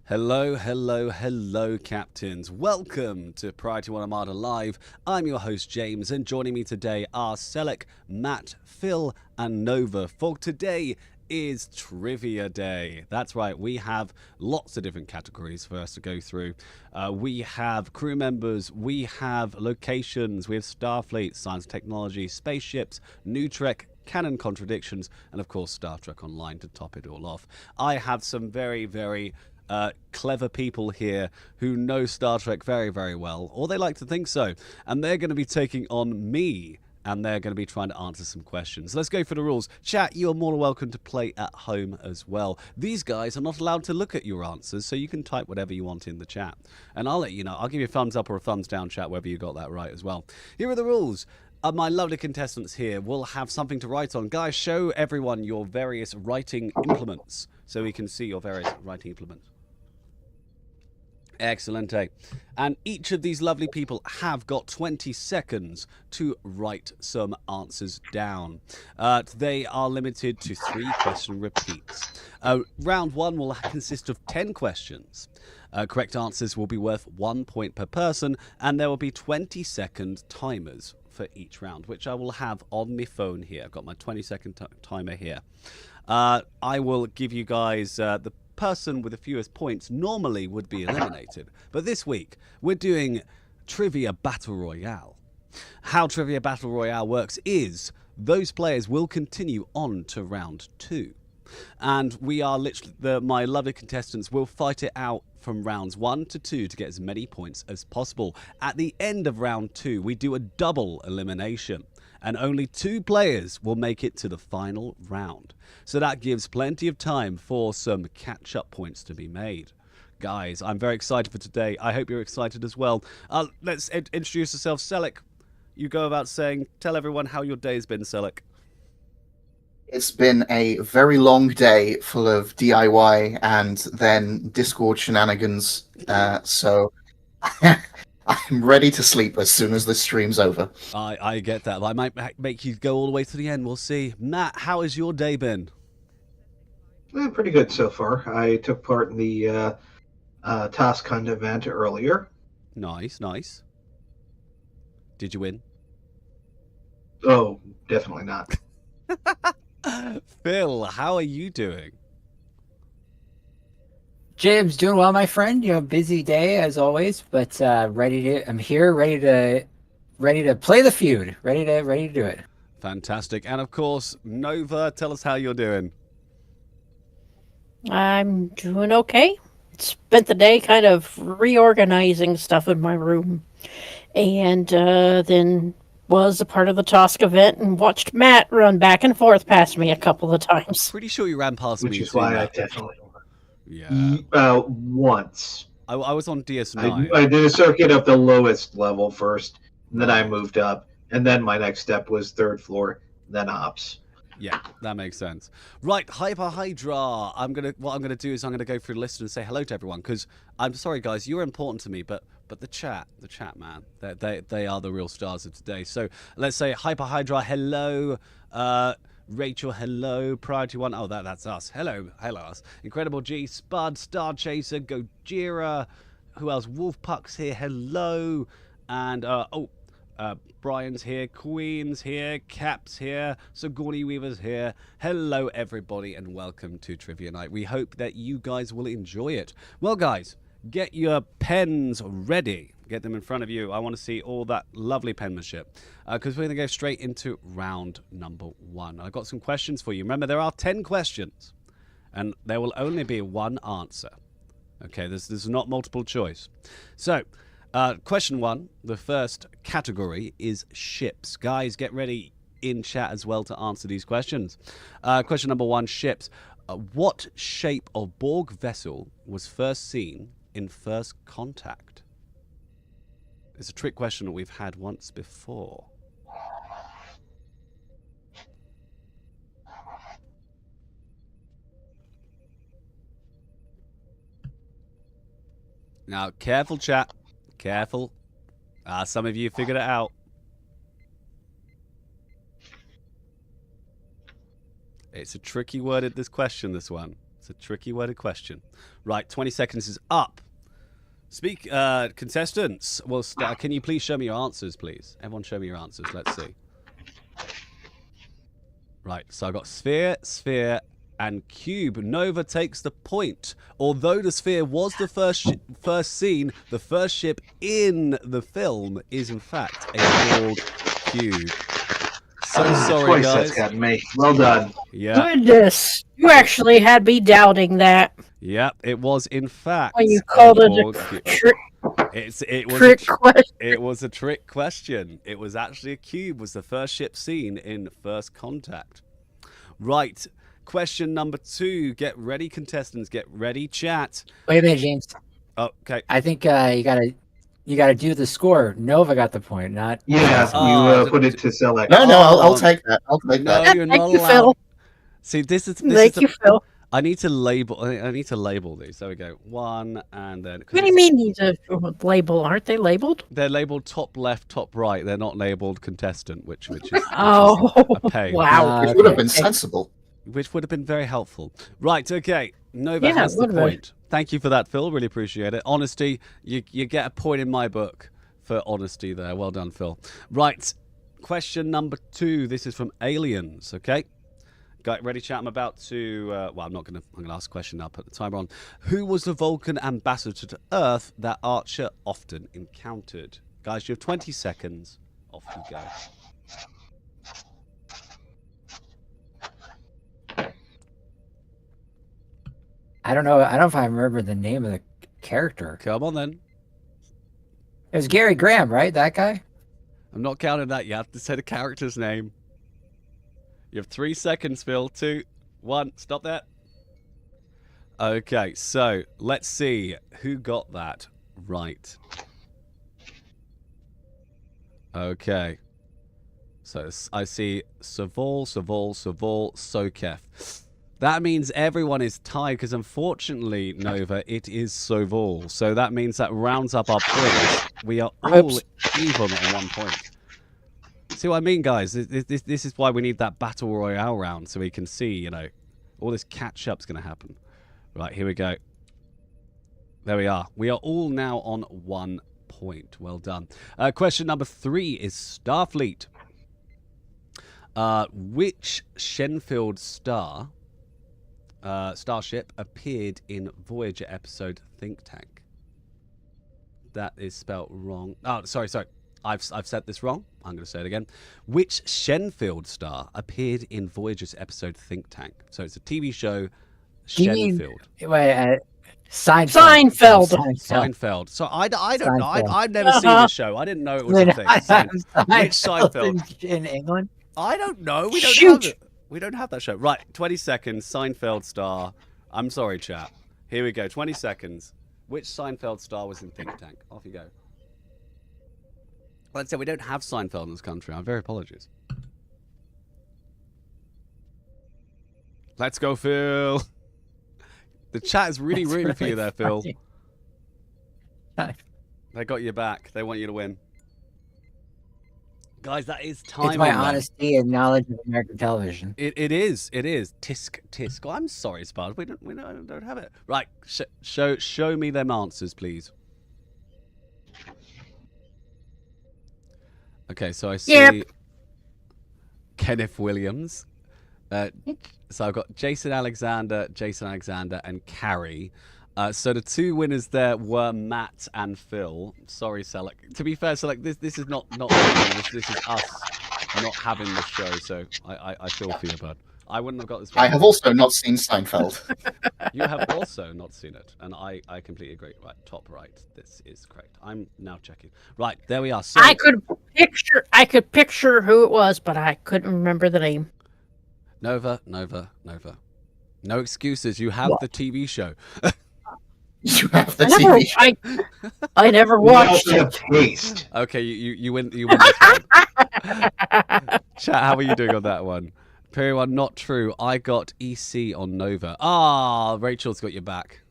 Hello, hello, hello, captains. Welcome to Priority One Armada Live. I'm your host, James, and joining me today are Celak, Matt, Phil, and Nova. For today is Trivia Day. That's right, we have lots of different categories for us to go through. We have crew members, we have locations, we have Starfleet, science and technology, spaceships, new Trek, canon contradictions, and of course Star Trek Online to top it all off. I have some very clever people here who know Star Trek very, very well, or they like to think so, and they're going to be taking on me, and they're going to be trying to answer some questions. Let's go for the rules. Chat, you are more than welcome to play at home as well. These guys are not allowed to look at your answers, so you can type whatever you want in the chat, and I'll let you know. I'll give you a thumbs up or a thumbs down, chat, whether you got that right as well. Here are the rules. My lovely contestants here will have something to write on. Guys, show everyone your various writing implements so we can see your various writing implements. Excellent. And each of these lovely people have got 20 seconds to write some answers down. They are limited to 3 question repeats. Round 1 will consist of 10 questions. Correct answers will be worth 1 point per person, and there will be 20-second timers for each round, which I will have on my phone here. I've got my 20-second timer here. I will give you guys the person with the fewest points normally would be eliminated. But this week, we're doing Trivia Battle Royale. How Trivia Battle Royale works is those players will continue on to round 2. And we are literally, my lovely contestants will fight it out from rounds 1 to 2 to get as many points as possible. At the end of round 2, we do a double elimination, and only 2 players will make it to the final round. So that gives plenty of time for some catch-up points to be made. Guys, I'm very excited for today. I hope you're excited as well. Let's introduce yourself. Celak, you go about saying, tell everyone how your day's been, Celak. It's been a very long day full of DIY and then Discord shenanigans. So I'm ready to sleep as soon as this stream's over. I get that. I might make you go all the way to the end. We'll see. Matt, how has your day been? Pretty good so far. I took part in the task hunt event earlier. Nice, nice. Did you win? Oh, definitely not. Phil, how are you doing? James, doing well, my friend. You know, busy day as always, but I'm here, ready to play the feud, ready to do it. Fantastic. And of course, Nova, tell us how you're doing. I'm doing okay. Spent the day kind of reorganizing stuff in my room, and then was a part of the task event and watched Matt run back and forth past me a couple of times. Pretty sure you ran past me Which is too, why Matt. I definitely Yeah. once. I was on DS9. I did a circuit of the lowest level first, and then I moved up, and then my next step was 3rd floor, then ops. Yeah, that makes sense. Right, Hyper Hydra. What I'm gonna do is I'm gonna go through the list and say hello to everyone, because I'm sorry guys, you're important to me, but the chat, man, they are the real stars of today. So let's say Hyper Hydra, hello. Rachel, hello. Priority One, oh that's us. Hello us. Incredible G, Spud, Star Chaser, Gojira. Who else? Wolfpuck's here. Hello, and Brian's here, Queen's here, Cap's here, Sigourney Weaver's here. Hello, everybody, and welcome to Trivia Night. We hope that you guys will enjoy it. Well, guys, get your pens ready. Get them in front of you. I want to see all that lovely penmanship, because we're going to go straight into round number 1. I've got some questions for you. Remember, there are 10 questions, and there will only be one answer. Okay, this is not multiple choice. So, question 1, the first category is ships. Guys, get ready in chat as well to answer these questions. Question number 1, ships. What shape of Borg vessel was first seen in First Contact? It's a trick question that we've had once before. Now, careful, chat. Careful. Some of you figured it out. It's a tricky worded this question, this one. It's a tricky worded question. Right, 20 seconds is up. Speak, contestants. Well, can you please show me your answers, please? Everyone show me your answers. Let's see. Right, so I got sphere, sphere, and cube. Nova takes the point. Although the sphere was the first scene, the first ship in the film is in fact a gold cube. So sorry, Twice guys. that's got me. Well done. Yeah, Goodness, you actually had me doubting that yeah, it was in fact when you called it gold a cube. trick It was trick question. It was a trick question. It was actually a cube. Was the first ship seen in First Contact? Right. Question number 2. Get ready, contestants. Get ready, chat. Wait a minute, James. Okay. I think you gotta do the score. Nova got the point, not. Yeah, Oh, you put it to Celak. No, Oh. I'll take that. I'll take No, that. you're Thank not you, allowed. Phil. See, this is Thank you, Phil. I need to label. I need to label these. There we go. 1 and then. 'cause What do you mean these are label? Aren't they labeled? They're labeled top left, top right. They're not labeled contestant, which is Oh, a pain. wow. Which would have been sensible. Which would have been very helpful. Right, okay. Nova Yeah, has it the would have been. point. Thank you for that, Phil. Really appreciate it. Honesty, you get a point in my book for honesty there. Well done, Phil. Right, question number 2. This is from Aliens, okay? Got ready, chat? I'm about to... well, I'm going to ask a question now. Put the timer on. Who was the Vulcan ambassador to Earth that Archer often encountered? Guys, you have 20 seconds. Off you go. I don't know. I don't know if I remember the name of the character. Come on, then. It was Gary Graham, right? That guy. I'm not counting that. You have to say the character's name. You have 3 seconds, Phil. 2, 1. Stop that. Okay, so let's see who got that right. Okay. So I see Savol, Sokef. That means everyone is tied because unfortunately, Nova, it is Sovol. So that means that rounds up our points. We are all even on 1 point. See what I mean, guys? This is why we need that Battle Royale round so we can see, you know, all this catch-up's going to happen. Right, here we go. There we are. We are all now on 1 point. Well done. Question number 3 is Starfleet. Which Shenfield starship appeared in Voyager episode Think Tank? That is spelt wrong. Oh, sorry. I've said this wrong. I'm going to say it again. Which Shenfield star appeared in Voyager's episode Think Tank? So it's a TV show. Shenfield. Wait, Seinfeld. Seinfeld. So I don't know. Seinfeld. I've never seen the show. I didn't know it was a thing. Which Seinfeld? In England? I don't know. We don't have that show. Right, 20 seconds. Seinfeld star. I'm sorry, chat. Here we go. 20 seconds. Which Seinfeld star was in Think Tank? Off you go. Let's say we don't have Seinfeld in this country. I'm very apologies. Let's go, Phil. The chat is really That's rooting for you really there, Phil. funny. They got your back. They want you to win. Guys, that is time. It's my on there. honesty and knowledge of American television. It is. Tisk. Oh, I'm sorry, Spud. We don't have it. Right. Show me them answers, please. Okay, so I see Kenneth Williams. So I've got Jason Alexander, and Carrie. So the 2 winners there were Matt and Phil. Sorry, Celak. To be fair, Celak, this is not this is us not having the show. So I feel for you, bud. I wouldn't have got this. I have also not seen Seinfeld. You have also not seen it, and I completely agree. Right, top right. This is correct. I'm now checking. Right, there we are. So I could picture who it was, but I couldn't remember the name. Nova. No excuses. You have the TV show. You have the TV show. I never We watched also have it. taste. Okay, you win. You win this one. Chat, how are you doing on that one? Period 1, not true. I got EC on Nova. Ah, Rachel's got your back.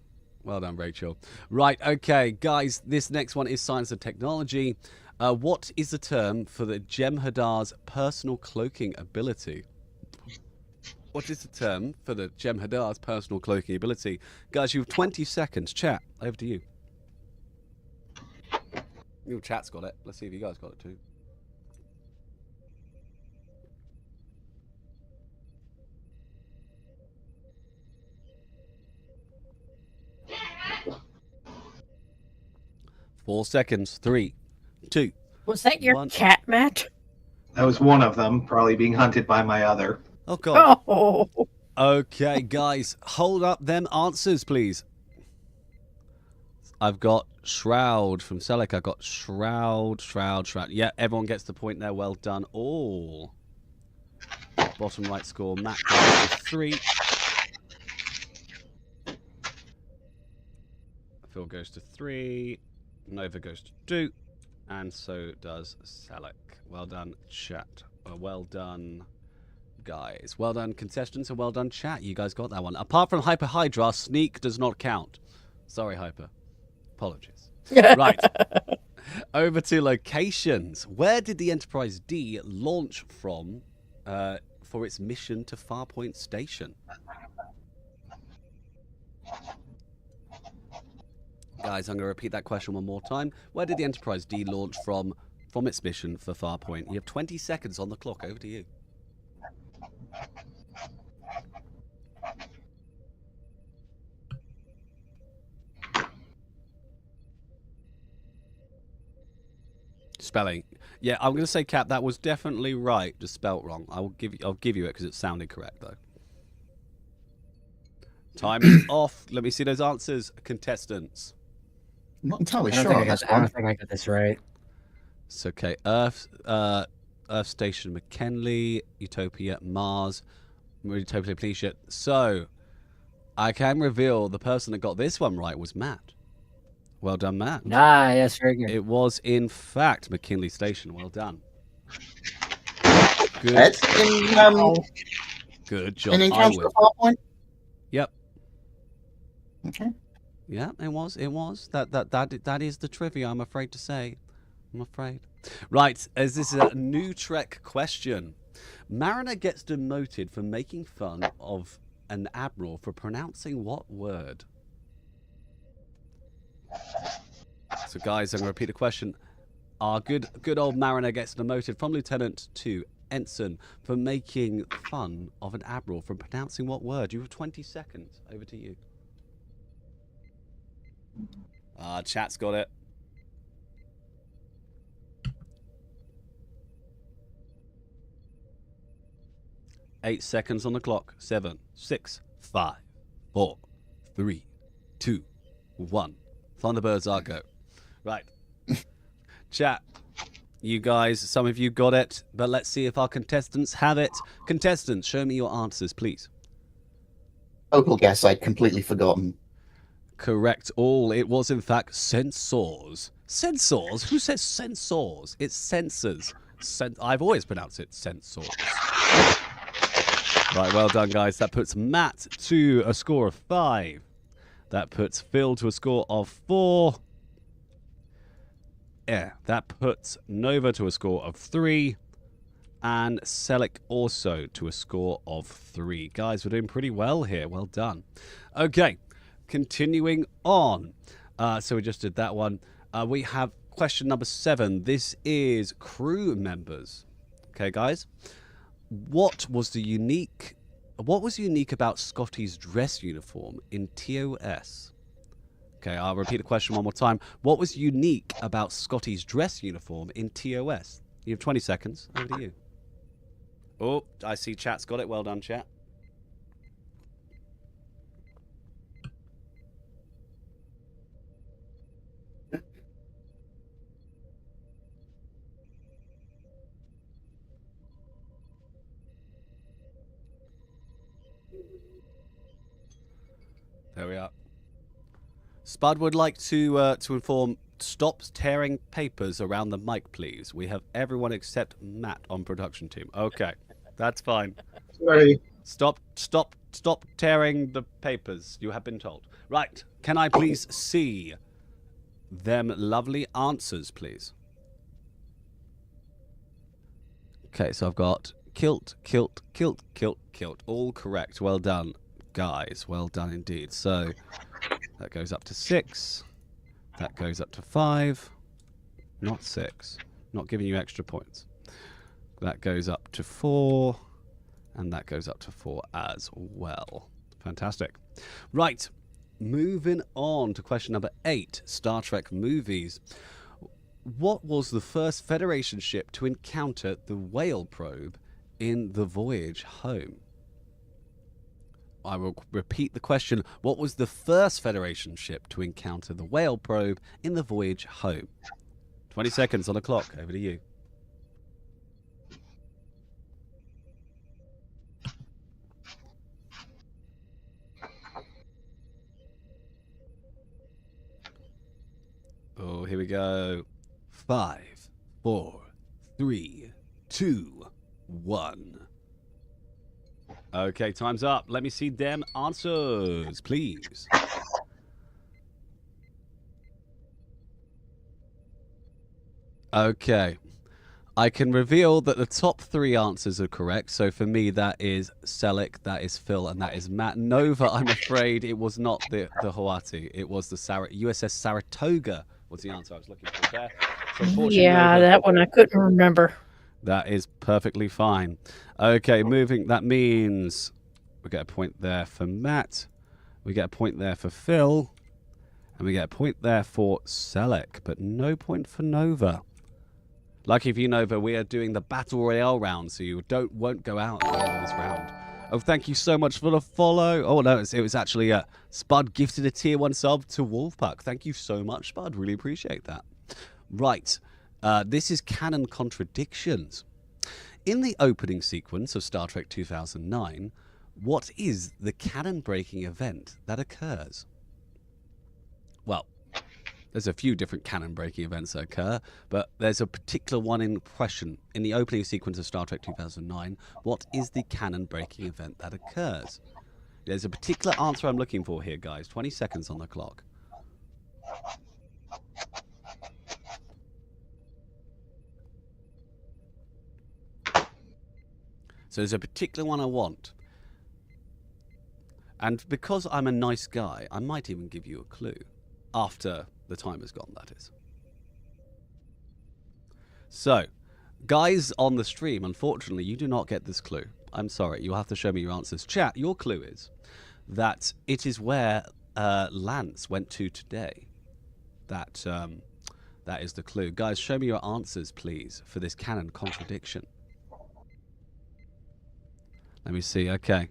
Well done, Rachel. Right, okay, guys, this next one is science and technology. What is the term for the Jem'Hadar's personal cloaking ability? What is the term for the Jem'Hadar's personal cloaking ability? Guys, you have 20 seconds. Chat, over to you. Your chat's got it. Let's see if you guys got it too. Four seconds. 3, 2. Was that your 1. cat, Matt? That was one of them, probably being hunted by my other. Oh, God. Oh, Okay, guys, hold up them answers, please. I've got Shroud from Celak. I've got Shroud. Yeah, everyone gets the point there. Well done, all. Bottom right score, Matt goes to 3. Phil goes to 3. Nova goes to 2. And so does Celak. Well done, chat. Well done, guys. Well done, contestants, and well done, chat. You guys got that one. Apart from Hyper Hydra, Sneak does not count. Sorry, Hyper. Apologies. Right. Over to locations. Where did the Enterprise D launch from for its mission to Farpoint Station? Guys, I'm going to repeat that question one more time. Where did the Enterprise D launch from its mission for Farpoint? You have 20 seconds on the clock. Over to you. Spelling. Yeah, I'm going to say, Cap, that was definitely right. Just spelt wrong. I'll give you it because it sounded correct, though. Time is off. Let me see those answers, contestants. I'm not entirely I don't sure on think this I one. don't think I got this right. It's okay. Earth Station, McKinley, Utopia, Mars, Utopia, Plesiot. So, I can reveal the person that got this one right was Matt. Well done, Matt. Nah, yes, very good. It was, in fact, McKinley Station. Well done. Good. Ed, Good job. in I Encounter will. of Farpoint? Yep. Okay. Yeah, it was. That is the trivia, I'm afraid to say. I'm afraid. Right, as this is a new Trek question. Mariner gets demoted for making fun of an admiral for pronouncing what word? So, guys, I'm going to repeat the question. Our good old Mariner gets demoted from lieutenant to ensign for making fun of an admiral for pronouncing what word? You have 20 seconds. Over to you. Chat's got it. Eight seconds on the clock. 7, 6, 5, 4, 3, 2, 1. Thunderbirds are go. Right. Chat. You guys, some of you got it, but let's see if our contestants have it. Contestants, show me your answers, please. Local guess I'd completely forgotten. Correct all. It was, in fact, sensors. Sensors? Who says sensors? It's sensors. I've always pronounced it sensors. Right, well done, guys. That puts Matt to a score of 5. That puts Phil to a score of 4. Yeah, that puts Nova to a score of 3. And Celak also to a score of 3. Guys, we're doing pretty well here. Well done. Okay, continuing on. So we just did that one. We have question number 7. This is crew members. Okay, guys. What was unique about Scotty's dress uniform in TOS? Okay, I'll repeat the question one more time. What was unique about Scotty's dress uniform in TOS? You have 20 seconds. Over to you. Oh, I see chat's got it. Well done, chat. There we are. Spud would like to inform, stop tearing papers around the mic, please. We have everyone except Matt on production team. Okay, that's fine. Sorry. Stop tearing the papers, you have been told. Right, can I please see them lovely answers, please? Okay, so I've got Kilt. All correct. Well done, guys. Well done indeed. So that goes up to 6. That goes up to 5. Not 6. Not giving you extra points. That goes up to 4. And that goes up to 4 as well. Fantastic. Right. Moving on to question number 8. Star Trek movies. What was the first Federation ship to encounter the whale probe in the voyage home? I will repeat the question. What was the first Federation ship to encounter the whale probe in the voyage home? 20 seconds on the clock. Over to you. Oh, here we go. 5, 4, 3, 2, 1. Okay, time's up. Let me see them answers, please. Okay. I can reveal that the top 3 answers are correct. So for me, that is Celak, that is Phil, and that is Matt. Nova, I'm afraid it was not the Hawaii. It was the USS Saratoga was the answer I was looking for there. So unfortunately, Yeah, Nova, that one I couldn't remember. that is perfectly fine. Okay, moving. That means we get a point there for Matt. We get a point there for Phil. And we get a point there for Celak, but no point for Nova. Lucky for you, Nova, we are doing the Battle Royale round, so you won't go out at the end of this round. Oh, thank you so much for the follow. Oh, no, it was actually Spud gifted a tier 1 sub to Wolfpack. Thank you so much, Spud. Really appreciate that. Right. This is canon contradictions. In the opening sequence of Star Trek 2009, what is the canon-breaking event that occurs? Well, there's a few different canon-breaking events that occur, but there's a particular one in question. In the opening sequence of Star Trek 2009, what is the canon-breaking event that occurs? There's a particular answer I'm looking for here, guys. 20 seconds on the clock. So there's a particular one I want. And because I'm a nice guy, I might even give you a clue. After the time has gone, that is. So, guys on the stream, unfortunately, you do not get this clue. I'm sorry, you'll have to show me your answers. Chat, your clue is that it is where Lance went to today. That is the clue. Guys, show me your answers, please, for this canon contradiction. Let me see. Okay.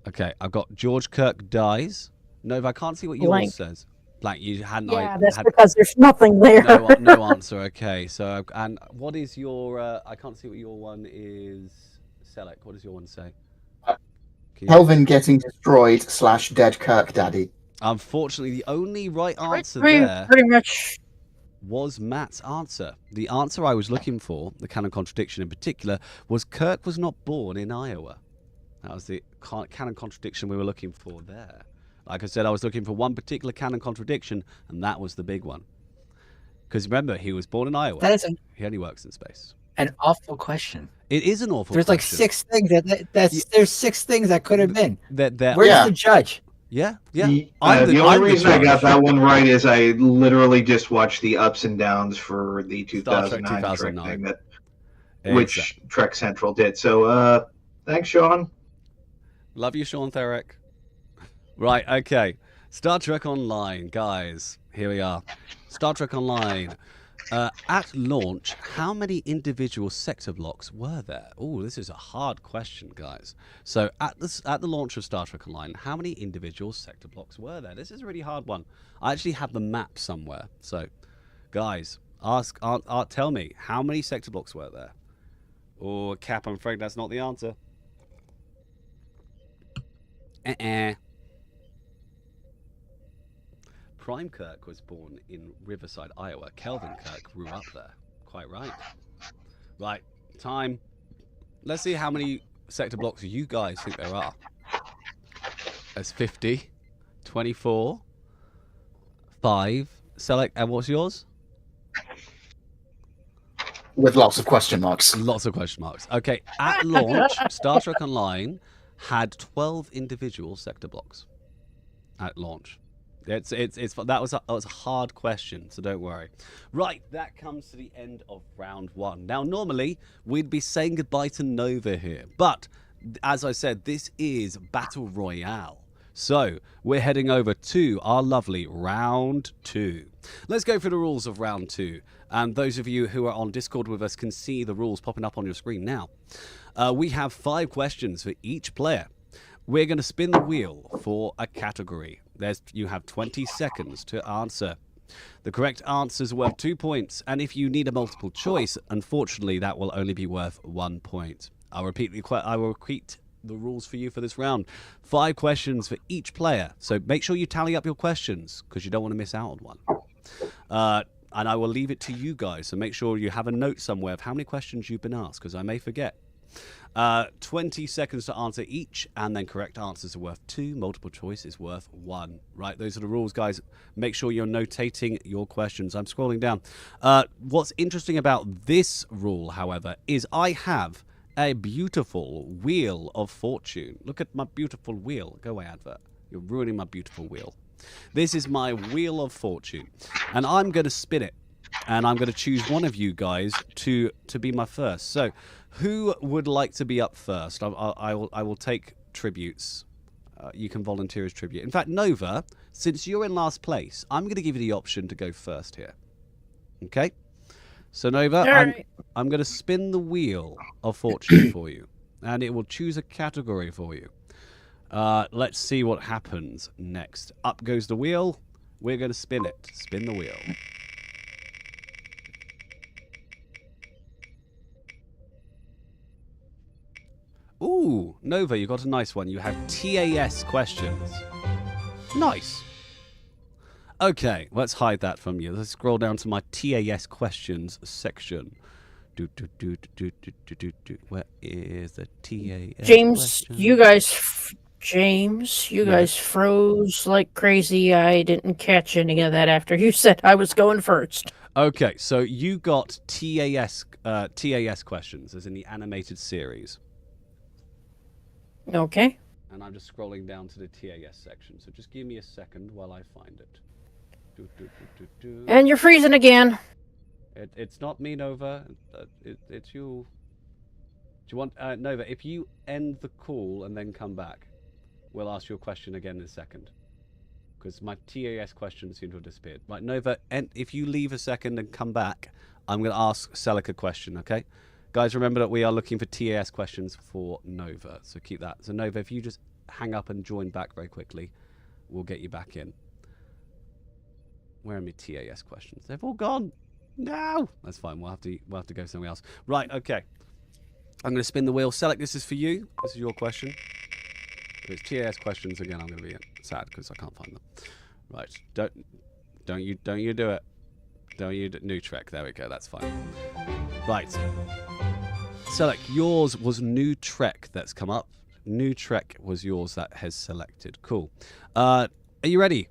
Okay, I've got George Kirk dies. Nova, I can't see what yours Blank. says. Blank. You hadn't. Yeah, that's because there's nothing there. No answer. Okay, so and what is your? I can't see what your one is. Celak. What does your one say? Kelvin getting destroyed / dead Kirk Daddy. Unfortunately, the only right answer pretty there much. was Matt's answer. The answer I was looking for, the canon contradiction in particular, was Kirk was not born in Iowa. That was the canon contradiction we were looking for there. Like I said, I was looking for one particular canon contradiction, and that was the big one. Because remember, he was born in Iowa. That is He only works in space. an awful question. It is an awful There's question. like 6 things there's 6 things that could have been. Where's Where's the judge? Yeah. The I'm only reason I got judge. that one right is I literally just watched the ups and downs for the Star Trek 2009 Trek 2009. thing which Trek Central did. So thanks, Sean. Love you, Sean Therick. Right, okay. Star Trek Online, guys. Here we are. Star Trek Online. At launch, how many individual sector blocks were there? Oh, this is a hard question, guys. So at the launch of Star Trek Online, how many individual sector blocks were there? This is a really hard one. I actually have the map somewhere. So, guys, tell me, how many sector blocks were there? Oh, Cap, I'm afraid that's not the answer. Prime Kirk was born in Riverside, Iowa. Kelvin Kirk grew up there. Quite right. Right, time. Let's see how many sector blocks you guys think there are. There's 50, 24, 5. Select, and what's yours? With lots of question marks. Lots of question marks. Okay, at launch, Star Trek Online had 12 individual sector blocks. At launch, that was a hard question, so don't worry. Right, that comes to the end of round 1. Now, normally we'd be saying goodbye to Nova here, but as I said, this is Battle Royale. So, we're heading over to our lovely round 2. Let's go through the rules of round 2. And those of you who are on Discord with us can see the rules popping up on your screen now. We have 5 questions for each player. We're going to spin the wheel for a category. You have 20 seconds to answer. The correct answers are worth 2 points. And if you need a multiple choice, unfortunately, that will only be worth 1 point. I will repeat the rules for you for this round. 5 questions for each player. So make sure you tally up your questions because you don't want to miss out on one. And I will leave it to you guys. So make sure you have a note somewhere of how many questions you've been asked because I may forget. 20 seconds to answer each, and then correct answers are worth 2. Multiple choice is worth 1. Right, those are the rules, guys. Make sure you're notating your questions. I'm scrolling down. What's interesting about this rule, however, is I have a beautiful wheel of fortune. Look at my beautiful wheel. Go away, advert. You're ruining my beautiful wheel. This is my wheel of fortune, and I'm going to spin it, and I'm going to choose one of you guys to be my first. So, who would like to be up first? I will take tributes. You can volunteer as tribute. In fact, Nova, since you're in last place, I'm going to give you the option to go first here. Okay? So, Nova, right. I'm going to spin the wheel of fortune for you, and it will choose a category for you. Let's see what happens next. Up goes the wheel. We're going to spin it. Spin the wheel. Ooh, Nova, you got a nice one. You have TAS questions. Nice. Okay, let's hide that from you. Let's scroll down to my TAS questions section. Where is the TAS James, questions? you guys froze like crazy. I didn't catch any of that after you said I was going first. Okay, so you got TAS questions, as in the animated series. Okay. And I'm just scrolling down to the TAS section. So just give me a second while I find it. And you're freezing again. It's not me, Nova. It's you. Do you want Nova? If you end the call and then come back, we'll ask you a question again in a second. Because my TAS questions seem to have disappeared. Right, Nova. And if you leave a second and come back, I'm going to ask Celak a question. Okay, guys, remember that we are looking for TAS questions for Nova. So keep that. So Nova, if you just hang up and join back very quickly, we'll get you back in. Where are my TAS questions? They've all gone. No, that's fine. We'll have to go somewhere else. Right. Okay. I'm going to spin the wheel. Celak, this is for you. This is your question. If it's TAS questions again, I'm going to be sad because I can't find them. Right. Don't you do it. Don't you New Trek. There we go. That's fine. Right. Celak, yours was New Trek that's come up. New Trek was yours that has selected. Cool. Are you ready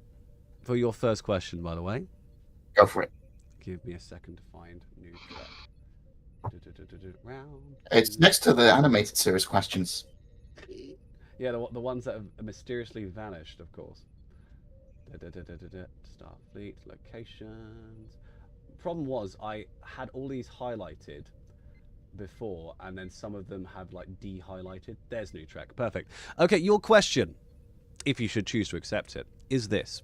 for your first question, by the way? Go for it. Give me a second to find New Trek. Round. It's next to the animated series questions. Yeah, the ones that have mysteriously vanished, of course. Starfleet locations. Problem was, I had all these highlighted before, and then some of them have like de-highlighted. There's New Trek. Perfect. Okay, your question, if you should choose to accept it, is this.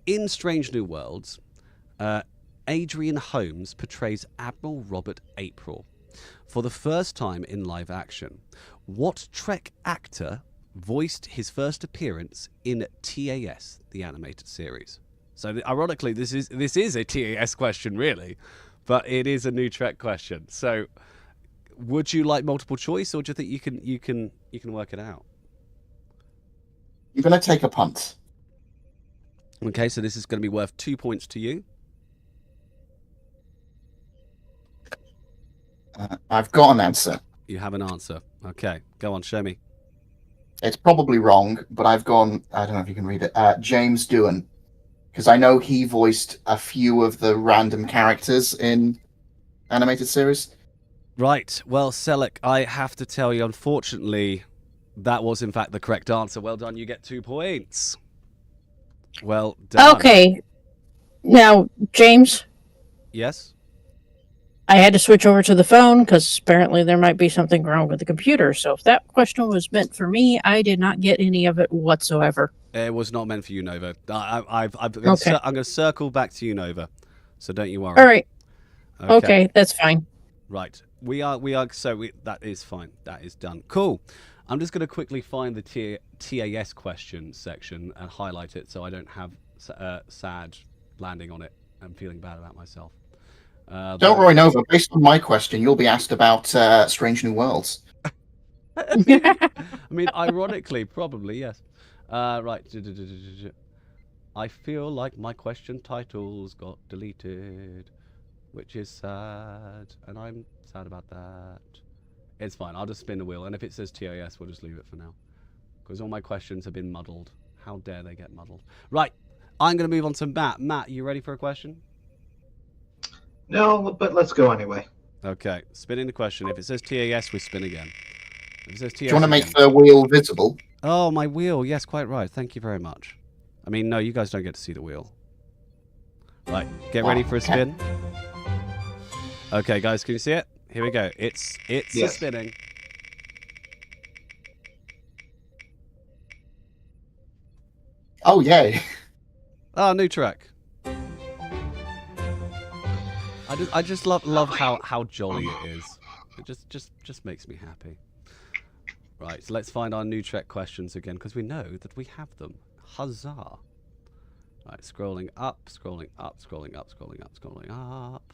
In Strange New Worlds, Adrian Holmes portrays Admiral Robert April for the first time in live action. What Trek actor voiced his first appearance in TAS, the animated series? So, ironically, this is a TAS question, really, but it is a New Trek question. So, would you like multiple choice, or do you think you can work it out? You're going to take a punt. Okay, so this is going to be worth 2 points to you. I've got an answer. You have an answer. Okay, go on, show me. It's probably wrong, but I've gone, I don't know if you can read it, James Doohan. Because I know he voiced a few of the random characters in animated series. Right. Well, Celak, I have to tell you, unfortunately, that was in fact the correct answer. Well done. You get 2 points. Well done. Okay. Now, James, Yes? I had to switch over to the phone because apparently there might be something wrong with the computer. So if that question was meant for me, I did not get any of it whatsoever. It was not meant for you, Nova. I'm Okay. going to circle back to you, Nova. So don't you worry. All right. Okay, that's fine. Right. That is fine. That is done. Cool. I'm just going to quickly find the TAS question section and highlight it so I don't have sad landing on it. I'm feeling bad about myself. Don't worry, Nova. Based on my question, you'll be asked about Strange New Worlds. I mean, ironically, probably, yes. Right. I feel like my question titles got deleted, which is sad, and I'm sad about that. It's fine. I'll just spin the wheel, and if it says TAS, we'll just leave it for now. Because all my questions have been muddled. How dare they get muddled? Right. I'm going to move on to Matt. Matt, you ready for a question? No, but let's go anyway. Okay. Spinning the question. If it says TAS, we spin again. If it says TAS Do you want to make again. the wheel visible? Oh, my wheel. Yes, quite right. Thank you very much. I mean, no, you guys don't get to see the wheel. Right. Get ready for a spin. Okay, guys, can you see it? Here we go. It's Yes. spinning. Oh, yay. Oh, new track. I just love how jolly it is. It just makes me happy. Right, so let's find our new track questions again because we know that we have them. Huzzah! Right, scrolling up, scrolling up, scrolling up, scrolling up, scrolling up.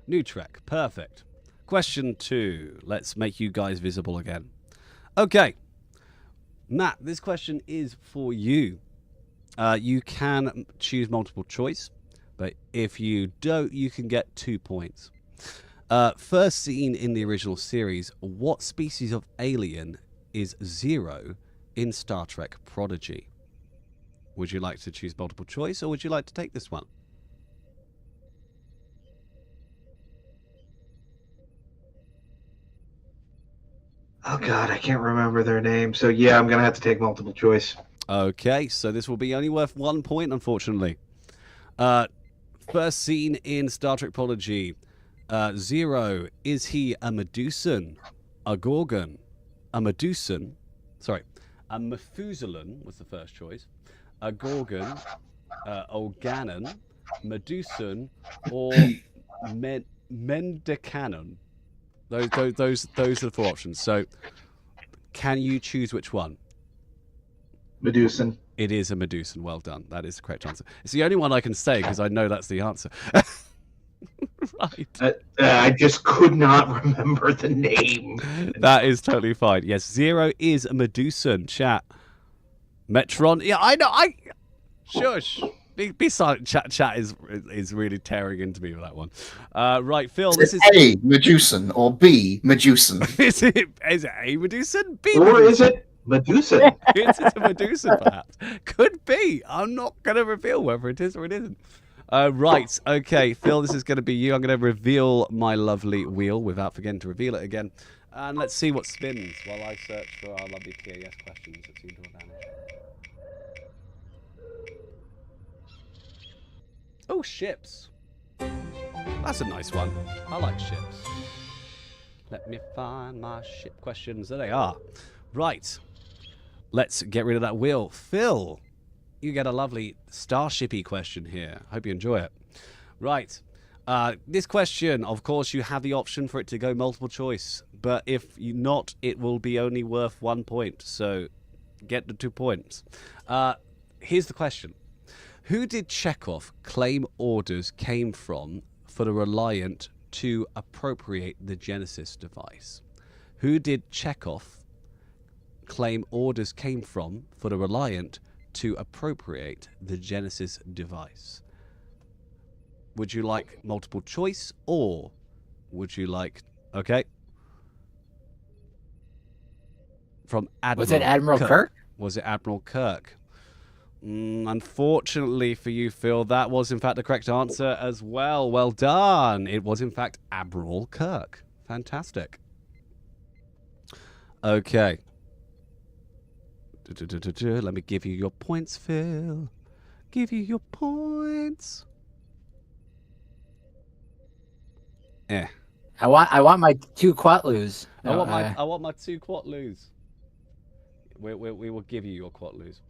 New track, perfect. Question 2. Let's make you guys visible again. Okay, Matt, this question is for you. You can choose multiple choice, but if you don't, you can get 2 points. First seen in the original series, what species of alien is Zero in Star Trek Prodigy? Would you like to choose multiple choice, or would you like to take this one? Oh god, I can't remember their name. So yeah, I'm gonna have to take multiple choice. Okay, so this will be only worth 1 point, unfortunately. First seen in Star Trek Prodigy, Zero, is he a Medusan, a Gorgon, a Medusan, sorry, a Methuselan was the first choice, a Gorgon, Organon, Medusan, or Mendicanon? Those are the 4 options. So, can you choose which one? Medusan. It is a Medusan. Well done. That is the correct answer. It's the only one I can say because I know that's the answer. Right. I just could not remember the name. That is totally fine. Yes, Zero is a Medusan. Chat. Metron. Yeah, I know. Shush. Be silent. Chat is really tearing into me with that one. Right, Phil. This is A, Medusan, or B, Medusan? is it A Medusan? B Or Medusan? is it Medusan? Is it a Medusan, perhaps? Could be. I'm not going to reveal whether it is or it isn't. Right. Okay, Phil, this is going to be you. I'm going to reveal my lovely wheel without forgetting to reveal it again. And let's see what spins while I search for our lovely TAS questions that seem to have vanished. Oh, ships. That's a nice one. I like ships. Let me find my ship questions. There they are. Right. Let's get rid of that wheel. Phil, you get a lovely starship-y question here. Hope you enjoy it. Right. This question, of course, you have the option for it to go multiple choice. But if you not, it will be only worth 1 point. So get the 2 points. Here's the question. Who did Chekhov claim orders came from for the Reliant to appropriate the Genesis device? Who did Chekhov claim orders came from for the Reliant to appropriate the Genesis device? Would you like multiple choice, or would you like... Okay. From Admiral Was it Admiral Kirk? Was it Admiral Kirk? Unfortunately for you, Phil, that was in fact the correct answer as well. Well done. It was in fact Admiral Kirk. Fantastic. Okay. Let me give you your points, Phil. Give you your points. I want my 2 Quatloos. I want my 2 Quatloos. We will give you your Quatloos.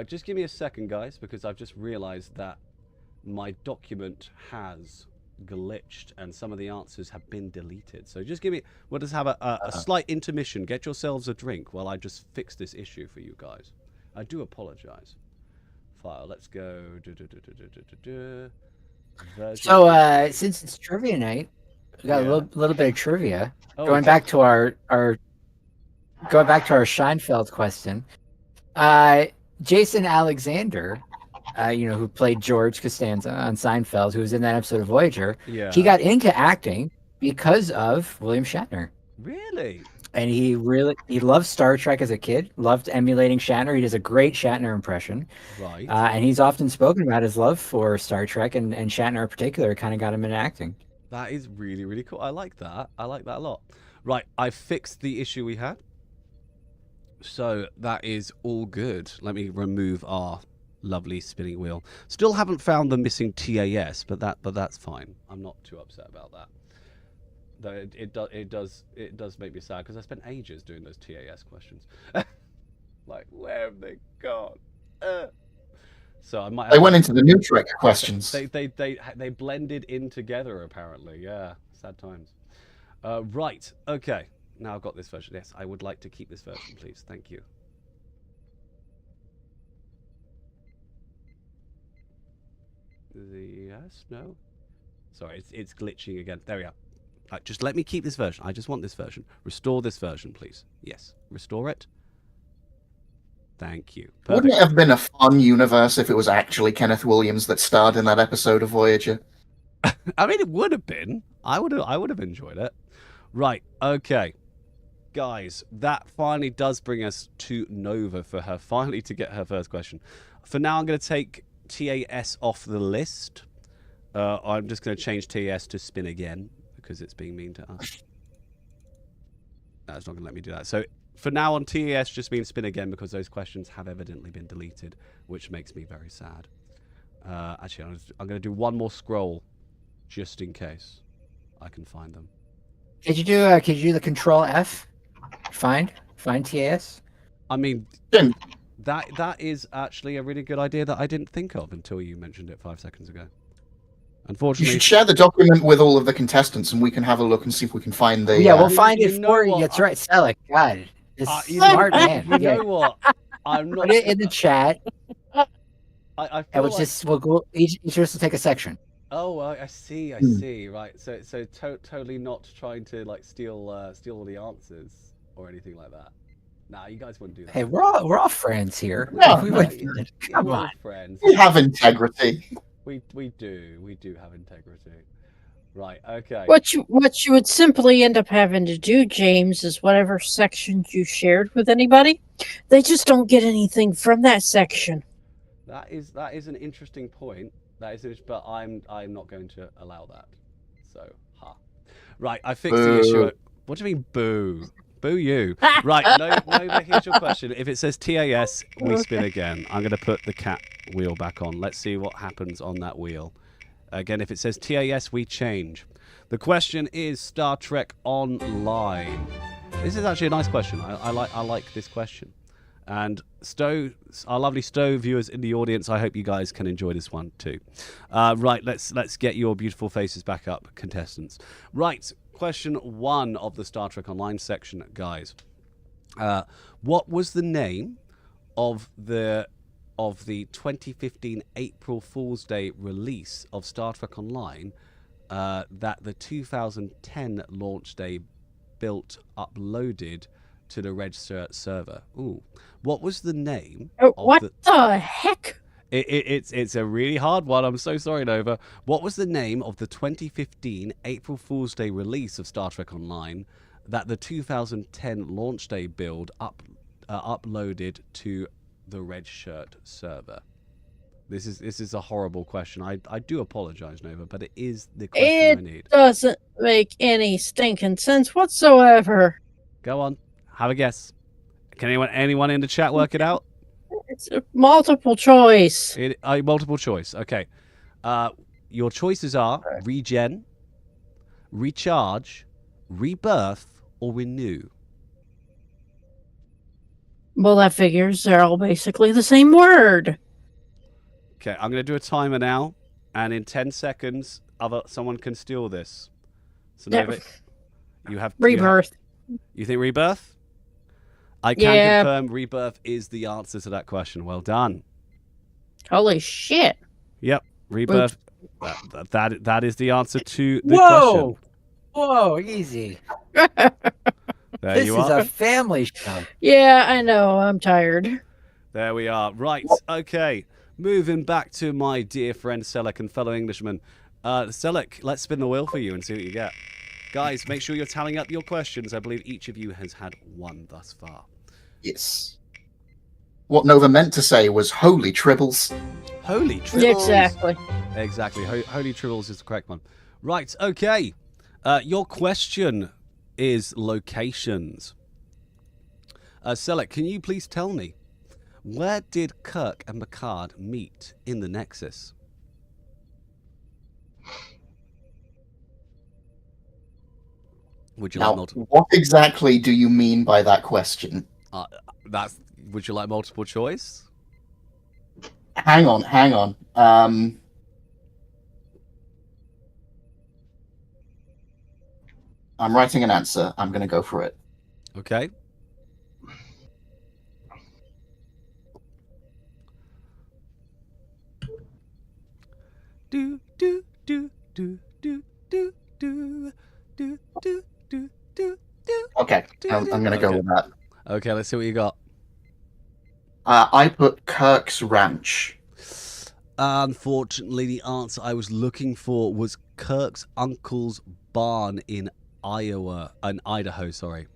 Just give me a second, guys, because I've just realised that my document has glitched and some of the answers have been deleted. So just give me. We'll just have a slight intermission. Get yourselves a drink while I just fix this issue for you guys. I do apologise. File. Let's go. So since it's trivia night, we got a little bit of trivia. Going back to our Scheinfeld question. Jason Alexander, who played George Costanza on Seinfeld, who was in that episode of Voyager, he got into acting because of William Shatner. Really? And he loved Star Trek as a kid, loved emulating Shatner. He does a great Shatner impression. Right. And he's often spoken about his love for Star Trek, and Shatner in particular kind of got him into acting. That is really, really cool. I like that. I like that a lot. Right, I fixed the issue we had. So that is all good. Let me remove our lovely spinning wheel. Still haven't found the missing TAS, but that's fine. I'm not too upset about that. Though it does make me sad because I spent ages doing those TAS questions. Like, where have they gone? So I might. They went into the new Trek questions. They blended in together apparently. Yeah, sad times. Right. Okay. Now I've got this version. Yes, I would like to keep this version, please. Thank you. Yes. No. Sorry, it's glitching again. There we are. Just let me keep this version. I just want this version. Restore this version, please. Yes. Restore it. Thank you. Perfect. Wouldn't it have been a fun universe if it was actually Kenneth Williams that starred in that episode of Voyager? I mean, it would have been. I would have enjoyed it. Right. Okay. Guys, that finally does bring us to Nova for her finally to get her first question. For now, I'm going to take TAS off the list. I'm just going to change TAS to spin again because it's being mean to us. No, it's not going to let me do that. So for now on, TAS just means spin again because those questions have evidently been deleted, which makes me very sad. Actually, I'm going to do one more scroll just in case I can find them. Could you do the Control F? Find TAS. I mean, that is actually a really good idea that I didn't think of until you mentioned it 5 seconds ago. You Unfortunately, should share the document with all of the contestants, and we can have a look and see if we can find the. Yeah, we'll find it know for you. what? That's right, Celak. God, this you smart know, man. You Yeah. know what? I'm not. Put it in the chat, I and feel we'll like, just we'll go each of us will take a section. Oh, I see. I see. Right. So totally not trying to like steal all the answers or anything like that. Nah, you guys wouldn't do that. Hey, we're all friends here. No, We no, wouldn't- Come We're all on. friends. We have integrity. We do have integrity. Right. Okay. What you would simply end up having to do, James, is whatever sections you shared with anybody, they just don't get anything from that section. That is an interesting point. But I'm not going to allow that. So, Right, I fixed the issue. What do you mean, boo? Boo you. Right, Nova, here's your question. If it says TAS, we spin again. I'm going to put the cat wheel back on. Let's see what happens on that wheel. Again, if it says TAS, we change. The question is Star Trek Online. This is actually a nice question. I like this question. And Stowe, our lovely Stowe viewers in the audience, I hope you guys can enjoy this one too. Right, let's get your beautiful faces back up, contestants. Right, question 1 of the Star Trek Online section, guys. What was the name of the 2015 April Fool's Day release of Star Trek Online that the 2010 launch day built uploaded to the Red server? Ooh, what was the name? What the heck? It's a really hard one. I'm so sorry, Nova. What was the name of the 2015 April Fool's Day release of Star Trek Online that the 2010 launch day build uploaded to the red shirt server? This is a horrible question. I do apologize, Nova, but it is the question I need. Doesn't make any stinking sense whatsoever. Go on, have a guess. Can anyone in the chat work it out? It's a multiple choice. Multiple choice. Okay. Your choices are regen, recharge, rebirth, or renew. Well, that figures they're all basically the same word. Okay, I'm going to do a timer now, and in 10 seconds, someone can steal this. So, Nova, you have rebirth. You think rebirth? I can confirm rebirth is the answer to that question. Well done. Holy shit. Yep, rebirth. That is the answer to the question. Whoa, easy. There This you is are. a family show. Yeah, I know. I'm tired. There we are. Right. Okay. Moving back to my dear friend Celak and fellow Englishman. Celak, let's spin the wheel for you and see what you get. Guys, make sure you're tallying up your questions. I believe each of you has had one thus far. Yes. What Nova meant to say was holy tribbles. Holy tribbles. Exactly. Holy tribbles is the correct one. Right. Okay. Your question is locations. Celak, can you please tell me, where did Kirk and Picard meet in the Nexus? Would you like multiple? What exactly do you mean by that question? Would you like multiple choice? Hang on. I'm writing an answer. I'm going to go for it. Okay. Do do do do do do do do do do do do. Okay, I'm going to go with that. Okay, let's see what you got. I put Kirk's Ranch. Unfortunately, the answer I was looking for was Kirk's uncle's barn in Idaho, sorry.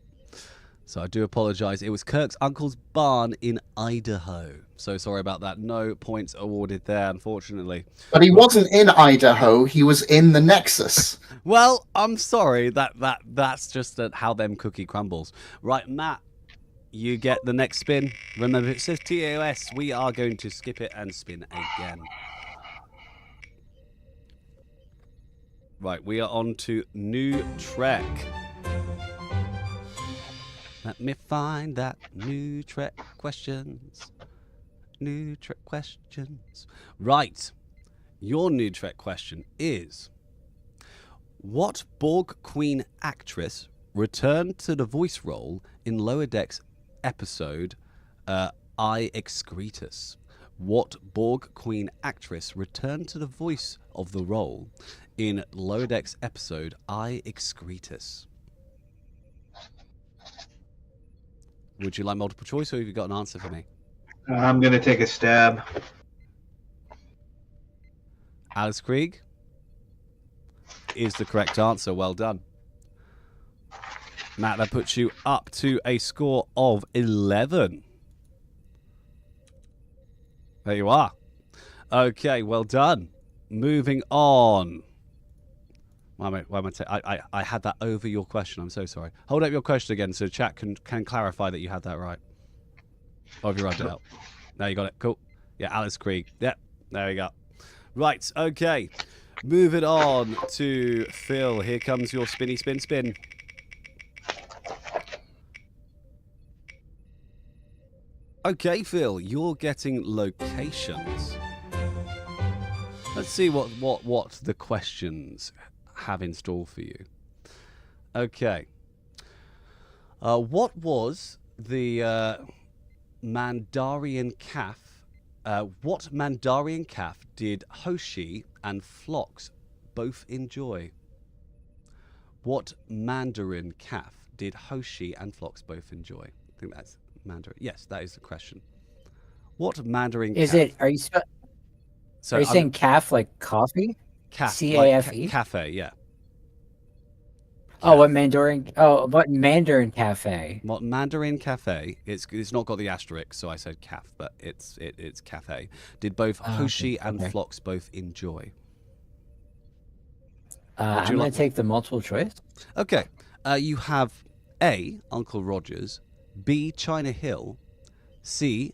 So I do apologize. It was Kirk's uncle's barn in Idaho. So sorry about that. No points awarded there, unfortunately. But he wasn't in Idaho. He was in the Nexus. Well, I'm sorry. That's just how them cookie crumbles. Right, Matt, you get the next spin. Remember, it says TOS. We are going to skip it and spin again. Right, we are on to New Trek. Let me find that New Trek questions. New Trek questions. Right. Your New Trek question is, what Borg Queen actress returned to the voice role in Lower Decks episode I Excretus? What Borg Queen actress returned to the voice of the role in Lower Decks episode I Excretus? Would you like multiple choice, or have you got an answer for me? I'm going to take a stab. Alice Krieg is the correct answer. Well done. Matt, that puts you up to a score of 11. There you are. Okay, well done. Moving on. Why am I had that over your question. I'm so sorry. Hold up your question again so chat can clarify that you had that right. Or have you rubbed it out? No, you got it. Cool. Yeah, Alice Krieg. Yep. There we go. Right. Okay. Moving on to Phil. Here comes your spinny spin. Okay, Phil, you're getting locations. Let's see what the questions have in store for you. Okay. What was the Mandarian calf? What Mandarian calf did Hoshi and Phlox both enjoy? What Mandarin calf did Hoshi and Phlox both enjoy? I think that's Mandarin. Yes, that is the question. What Mandarin calf? Is it? Are you saying calf like coffee? Calf, C-A-F-E? like cafe, yeah. Oh, what Mandarin? Oh, what Mandarin Cafe? What Mandarin Cafe? It's not got the asterisk, so I said caf, but it's cafe. Did both Hoshi and Phlox both enjoy? I'm gonna take the multiple choice. Okay. You have A, Uncle Rogers, B, China Hill, C,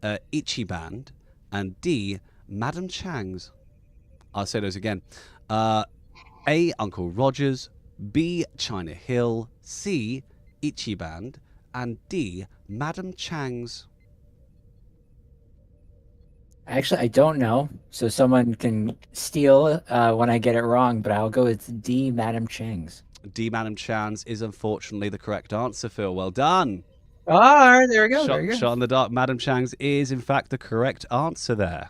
Ichiban, and D, Madam Chang's. I'll say those again. A, Uncle Rogers, B, China Hill, C, Ichiban, and D, Madam Chang's. Actually, I don't know, so someone can steal when I get it wrong, but I'll go with D, Madam Chang's. D, Madam Chang's is unfortunately the correct answer, Phil. Well done. Oh, there we go. There we go. Shot in the dark. Madam Chang's is, in fact, the correct answer there.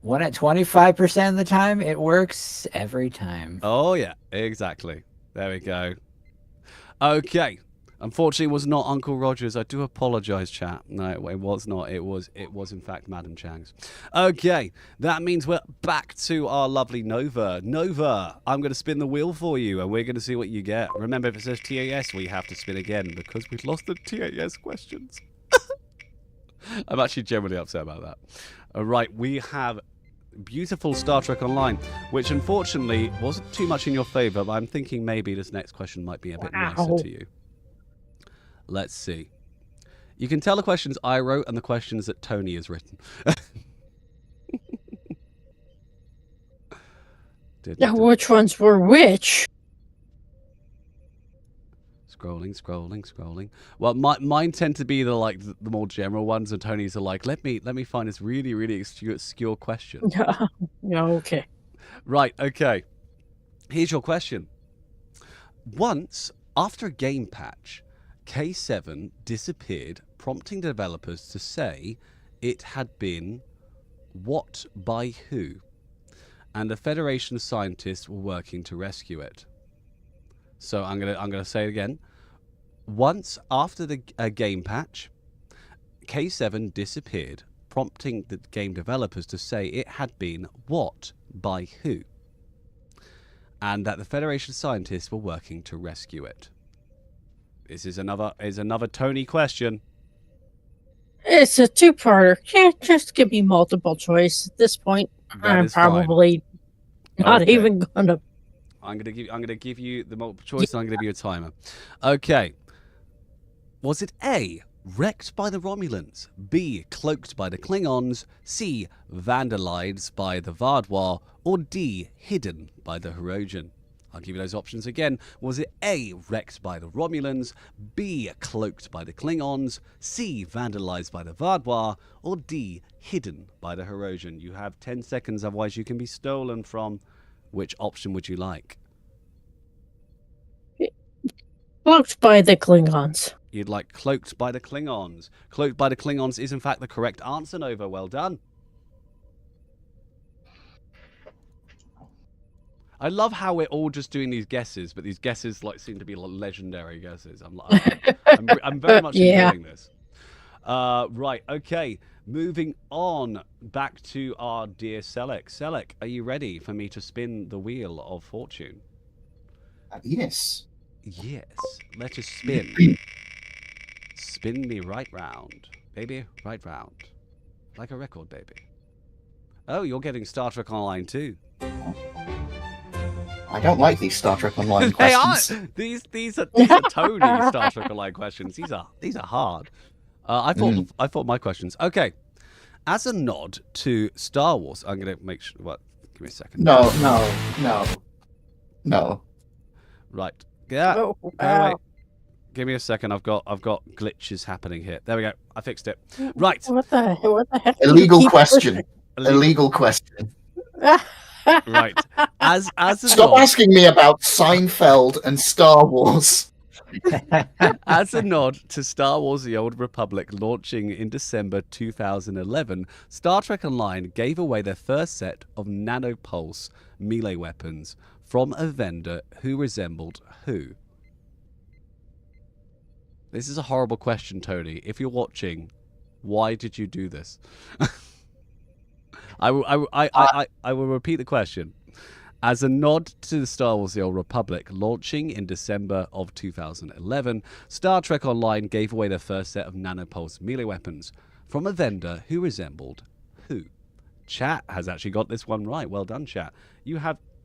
1 at 25% of the time, it works every time. Oh, yeah, exactly. There we go. Okay. Unfortunately, it was not Uncle Rogers. I do apologize, chat. No, it was not. It was, in fact, Madam Chang's. Okay, that means we're back to our lovely Nova. Nova, I'm going to spin the wheel for you, and we're going to see what you get. Remember, if it says TAS, we have to spin again, because we've lost the TAS questions. I'm actually generally upset about that. All right, we have beautiful Star Trek Online, which unfortunately wasn't too much in your favor, but I'm thinking maybe this next question might be a bit nicer to you. Let's see. You can tell the questions I wrote and the questions that Tony has written. Now, which ones were which? Scrolling. Well, mine tend to be the more general ones, and Tony's are like, let me find this really, really obscure question. Yeah, okay. Right, okay. Here's your question. Once, after a game patch, K7 disappeared, prompting developers to say it had been what by who, and the Federation scientists were working to rescue it. So I'm gonna say it again. Once after the game patch, K7 disappeared, prompting the game developers to say it had been what by who, and that the Federation scientists were working to rescue it. This is another Tony question. It's a two-parter. Can't just give me multiple choice at this point. I'm probably not even gonna. I'm gonna give you the multiple choice, and I'm gonna give you a timer. Okay. Was it A, wrecked by the Romulans, B, cloaked by the Klingons, C, vandalized by the Vardois, or D, hidden by the Hirogen? I'll give you those options again. Was it A, wrecked by the Romulans, B, cloaked by the Klingons, C, vandalized by the Vardois, or D, hidden by the Hirogen? You have 10 seconds, otherwise you can be stolen from. Which option would you like? Cloaked by the Klingons. You'd like cloaked by the Klingons. Cloaked by the Klingons is in fact the correct answer, Nova. Well done. I love how we're all just doing these guesses, but these guesses seem to be legendary guesses. I'm very much enjoying this. Right, okay. Moving on back to our dear Celak. Celak, are you ready for me to spin the wheel of fortune? Yes. Yes. Let us spin. Spin me right round. Baby, right round. Like a record, baby. Oh, you're getting Star Trek Online too. I don't like these Star Trek Online They questions. are. These are Tony Star Trek Online questions. These are hard. I thought my questions. Okay. As a nod to Star Wars, I'm gonna make sure. What? Give me a second. No. Right. Yeah. Oh, Wait. Give me a second. I've got glitches happening here. There we go. I fixed it. Right. What the heck? Illegal question. Illegal question. Right. As a Stop nod, asking me about Seinfeld and Star Wars. as a nod to Star Wars: The Old Republic launching in December 2011, Star Trek Online gave away their first set of nanopulse melee weapons from a vendor who resembled who? This is a horrible question, Tony. If you're watching, why did you do this? I will repeat the question. As a nod to the Star Wars: The Old Republic launching in December of 2011, Star Trek Online gave away their first set of nanopulse melee weapons from a vendor who resembled who? Chat has actually got this one right. Well done, chat.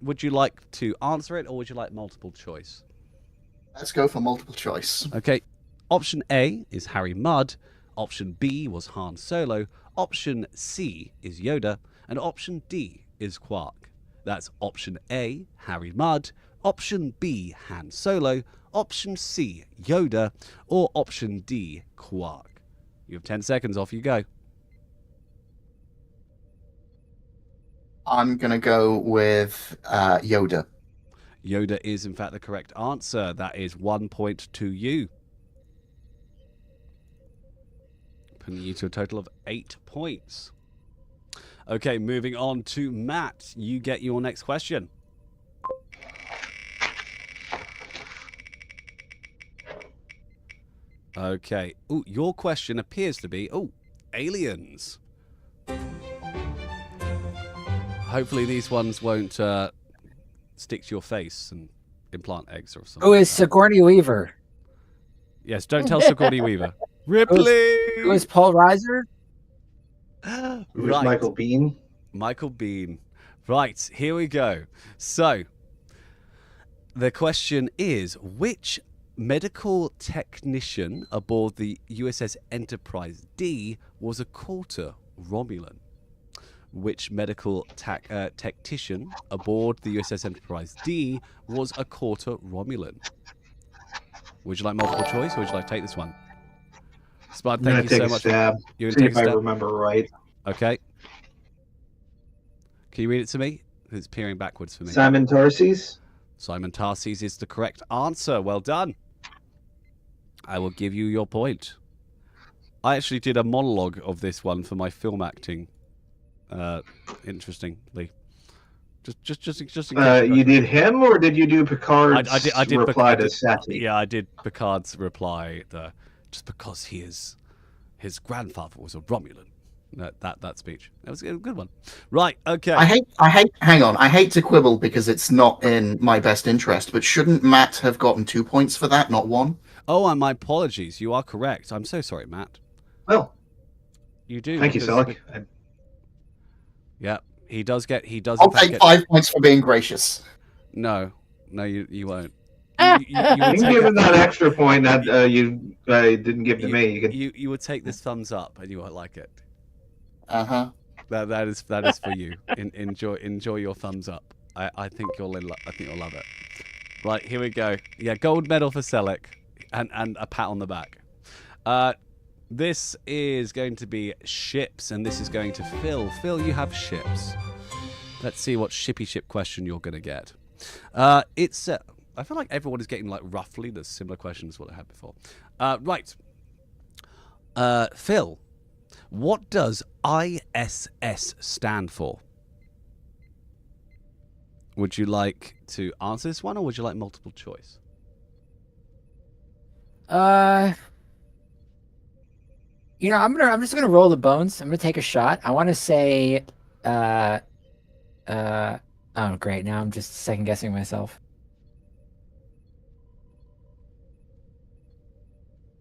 Would you like to answer it, or would you like multiple choice? Let's go for multiple choice. Okay. Option A is Harry Mudd. Option B was Han Solo. Option C is Yoda. And option D is Quark. That's option A, Harry Mudd. Option B, Han Solo. Option C, Yoda. Or option D, Quark. You have 10 seconds. Off you go. I'm going to go with Yoda. Yoda is, in fact, the correct answer. That is 1 point to you. Putting you to a total of 8 points. Okay, moving on to Matt. You get your next question. Okay. Ooh, your question appears to be, aliens. Hopefully these ones won't stick to your face and implant eggs or something. Who is Sigourney Weaver? Yes, don't tell Sigourney Weaver. Ripley! Who is Paul Reiser? Who's Right. Michael Bean? Michael Bean. Right, here we go. So, the question is, which medical technician aboard the USS Enterprise D was a quarter Romulan? Which medical tactician aboard the USS Enterprise D was a quarter Romulan? Would you like multiple choice, or would you like to take this one? Spud, thank you so much. Stab. You're See going if to I take a stab? remember right. Okay. Can you read it to me? It's peering backwards for me. Simon Tarses. Simon Tarses is the correct answer. Well done. I will give you your point. I actually did a monologue of this one for my film acting. Interestingly, just in case You did him, or did you do Picard's I did reply to Sati? Yeah, I did Picard's reply. Just because his grandfather was a Romulan. That speech. That was a good one. Right. Okay. Hang on. I hate to quibble because it's not in my best interest, but shouldn't Matt have gotten 2 points for that, not 1? Oh, and my apologies. You are correct. I'm so sorry, Matt. Well, You do. thank you, because- Celak. Yeah, he does. I'll in fact take get- 5 points for being gracious. No, you won't. You would can take give a- him that extra point that you didn't give to me. You can... you would take this thumbs up and you won't like it. Uh-huh. That is for you. Enjoy your thumbs up. I think you'll love it. Right, here we go. Yeah, gold medal for Celak and a pat on the back. This is going to be ships, and this is going to Phil. Phil, you have ships. Let's see what shippy ship question you're going to get. It's I feel like everyone is getting like roughly the similar questions to what I had before. Right. Phil, what does ISS stand for? Would you like to answer this one, or would you like multiple choice? I'm just gonna roll the bones. I'm gonna take a shot. I want to say, oh great! Now I'm just second guessing myself.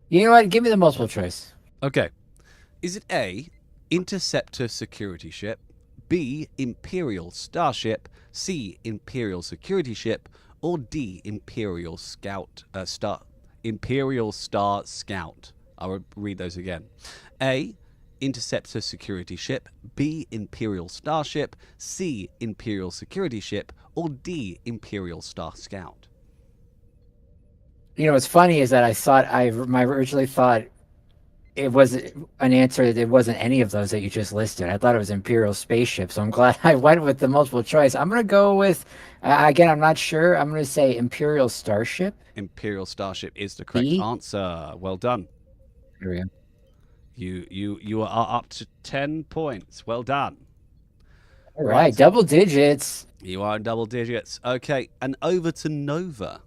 You know what? Give me the multiple choice. Okay. Is it A, Interceptor security ship, B, Imperial starship, C, Imperial security ship, or D, Imperial Star Scout? I'll read those again. A, Interceptor security ship, B, Imperial starship, C, Imperial security ship, or D, Imperial Star Scout? You know what's funny is that I originally thought it was an answer that it wasn't any of those that you just listed. I thought it was Imperial spaceship, so I'm glad I went with the multiple choice. I'm gonna go with again. I'm not sure. I'm gonna say Imperial starship. Imperial starship is the correct B? answer. Well done. Here we go. You are up to 10 points. Well done. All right, double digits. You are in double digits. Okay, and over to Nova.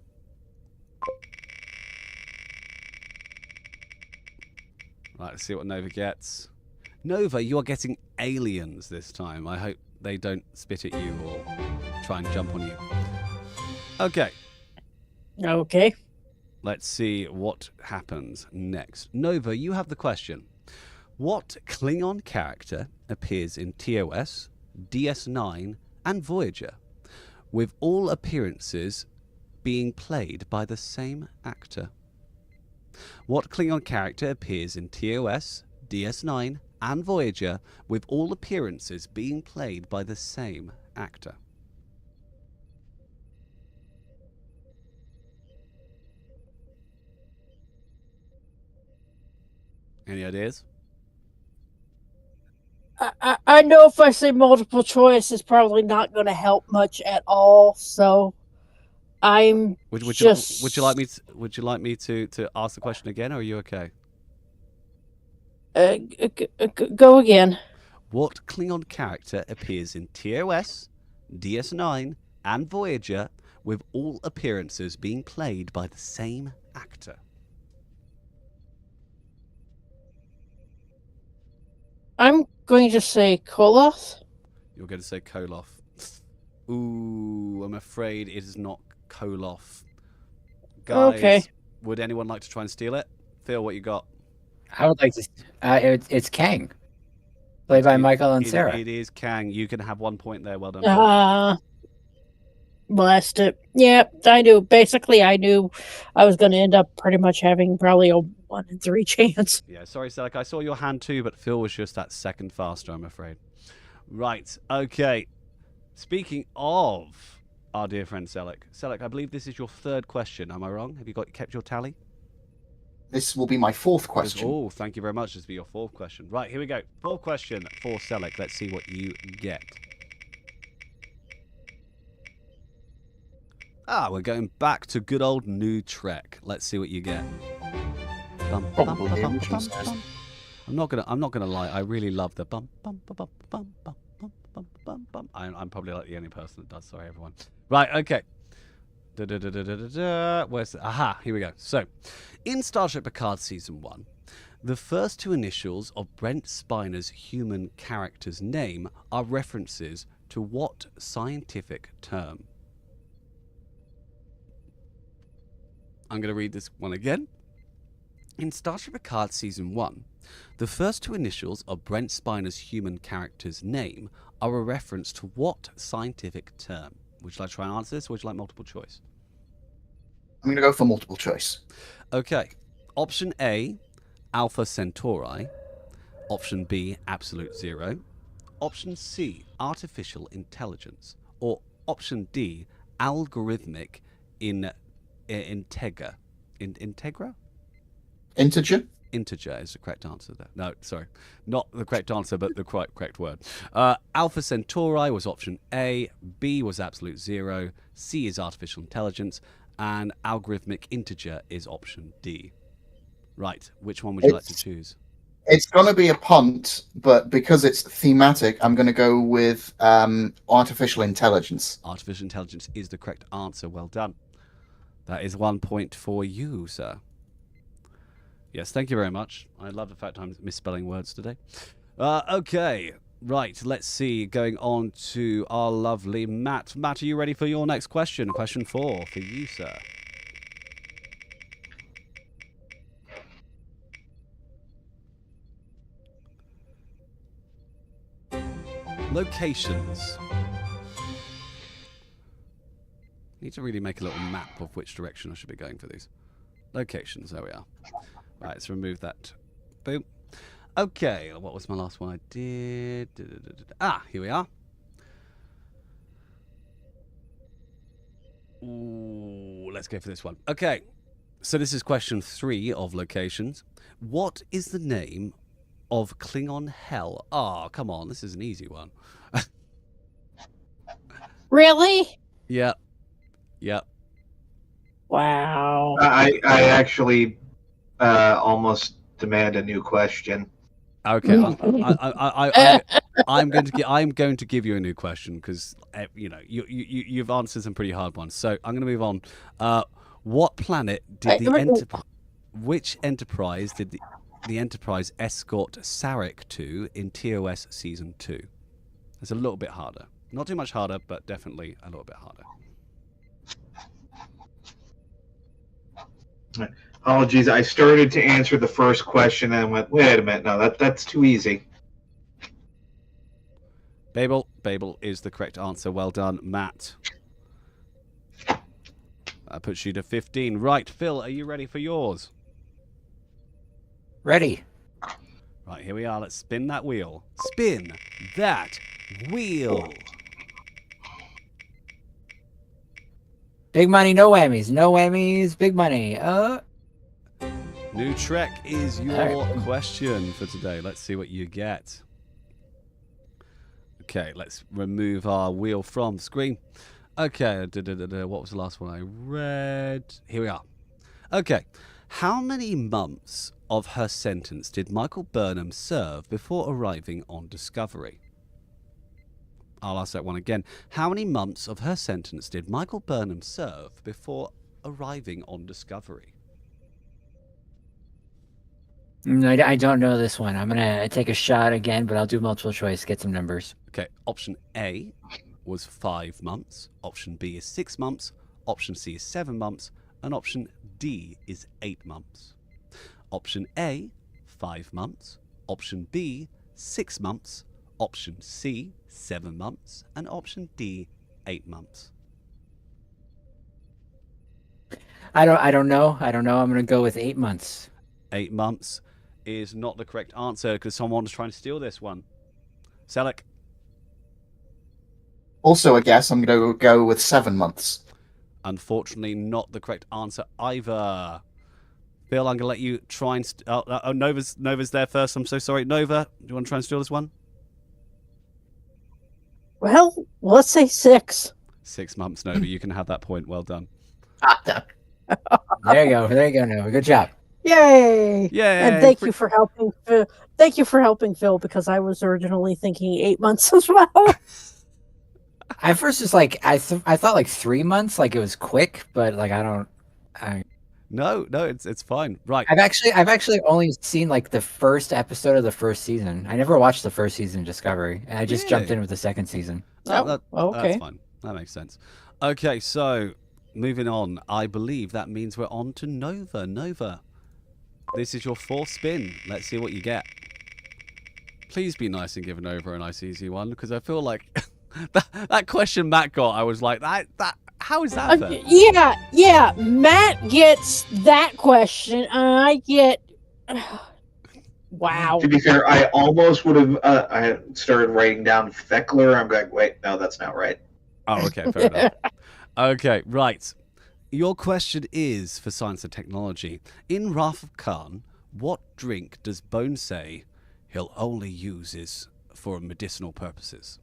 Right, let's see what Nova gets. Nova, you are getting aliens this time. I hope they don't spit at you or try and jump on you. Okay. Okay. Let's see what happens next. Nova, you have the question. What Klingon character appears in TOS, DS9, and Voyager, with all appearances being played by the same actor? What Klingon character appears in TOS, DS9, and Voyager, with all appearances being played by the same actor? Any ideas? I know if I say multiple choice, it's probably not going to help much at all. So I'm Would you just. would you like me to, to ask the question again, or are you okay? Go again. What Klingon character appears in TOS, DS9, and Voyager, with all appearances being played by the same actor? I'm going to say Koloth. You're going to say Koloth. Ooh, I'm afraid it is not Koloth. Guys, Okay. would anyone like to try and steal it? Phil, what you got? I would like to. It's Kang, played by Michael and Sarah. It is Kang. You can have 1 point there. Well done. Phil. Blast it. Yeah, I knew. Basically, I knew I was going to end up pretty much having probably a 1 in 3 chance. Yeah, sorry, Celak. I saw your hand too, but Phil was just that second faster, I'm afraid. Right, okay. Speaking of our dear friend Celak. Celak, I believe this is your third question. Am I wrong? Have you kept your tally? This will be my fourth question. Oh, thank you very much. This will be your fourth question. Right, here we go. Fourth question for Celak. Let's see what you get. We're going back to good old New Trek. Let's see what you get. Probably original series. I'm not gonna lie. I really love the bum bum bum bum bum bum bum bum bum. I'm probably like the only person that does. Sorry, everyone. Right. Okay. Where's the... Aha, here we go. So, in Star Trek Picard Season 1, the first 2 initials of Brent Spiner's human character's name are references to what scientific term? I'm going to read this one again. In Star Trek Picard Season 1, the first 2 initials of Brent Spiner's human character's name are a reference to what scientific term? Would you like to try and answer this, or would you like multiple choice? I'm going to go for multiple choice. Okay. Option A, Alpha Centauri. Option B, Absolute Zero. Option C, Artificial Intelligence. Or Option D, Algorithmic Integra. Integra? Integer? Integer is the correct answer there. No, sorry. Not the correct answer, but the correct word. Alpha Centauri was option A. B was absolute zero. C is artificial intelligence. And algorithmic integer is option D. Right. Which one would you like to choose? It's going to be a punt, but because it's thematic, I'm going to go with artificial intelligence. Artificial intelligence is the correct answer. Well done. That is 1 point for you, sir. Yes, thank you very much. I love the fact I'm misspelling words today. Okay, right, let's see. Going on to our lovely Matt. Matt, are you ready for your next question? Question 4 for you, sir. Locations. Need to really make a little map of which direction I should be going for these. Locations, there we are. Right, let's remove that. Boom. Okay, what was my last one I did? Here we are. Ooh, let's go for this one. Okay, so this is question 3 of locations. What is the name of Klingon hell? Come on, this is an easy one. Really? Yep. Yep. Wow. I actually almost demand a new question. Okay, I'm going to give you a new question because you've answered some pretty hard ones. So I'm going to move on. What planet did which Enterprise did the Enterprise escort Sarek to in TOS Season 2? It's a little bit harder. Not too much harder, but definitely a little bit harder. Oh, geez, I started to answer the first question and went, wait a minute, no, that's too easy. Babel. Babel is the correct answer. Well done, Matt. That puts you to 15. Right, Phil, are you ready for yours? Ready. Right, here we are. Let's spin that wheel. Spin that wheel. Big money, no whammies. No whammies, big money. New Trek is your Alright. question for today. Let's see what you get. Okay, let's remove our wheel from the screen. Okay, what was the last one I read? Here we are. Okay, how many months of her sentence did Michael Burnham serve before arriving on Discovery? I'll ask that one again. How many months of her sentence did Michael Burnham serve before arriving on Discovery? I don't know this one. I'm going to take a shot again, but I'll do multiple choice, get some numbers. Okay, option A was 5 months, option B is 6 months, option C is 7 months, and option D is 8 months. Option A, 5 months, option B, 6 months, option C, 7 months, and option D, 8 months. I don't know. I'm going to go with 8 months. 8 months is not the correct answer because someone was trying to steal this one. Celak. Also, I guess I'm going to go with 7 months. Unfortunately, not the correct answer either. Phil, I'm going to let you try and... Nova's there first. I'm so sorry. Nova, do you want to try and steal this one? Well, let's say 6. 6 months, Nova. You can have that point. Well done. There you go, Nova. Good job. Yay! Yay! And thank you for helping. Thank you for helping Phil because I was originally thinking 8 months as well. I first was like, I thought like 3 months, like it was quick, but like No, it's fine. Right. I've actually only seen like the first episode of the first season. I never watched the first season of Discovery, and I just jumped Really? in with the second season. Okay. That's fine. That makes sense. Okay, so moving on. I believe that means we're on to Nova. Nova, this is your 4th spin. Let's see what you get. Please be nice and give Nova a nice easy one, because I feel like that question Matt got, I was like, that how is that fair? Yeah. Matt gets that question, and I get. Wow. To be fair, I almost would have I started writing down Feckler. I'm like, wait, no, that's not right. Oh, okay, fair enough. Okay, right. Your question is for science and technology. In Wrath of Khan, what drink does Bone say he'll only use for medicinal purposes?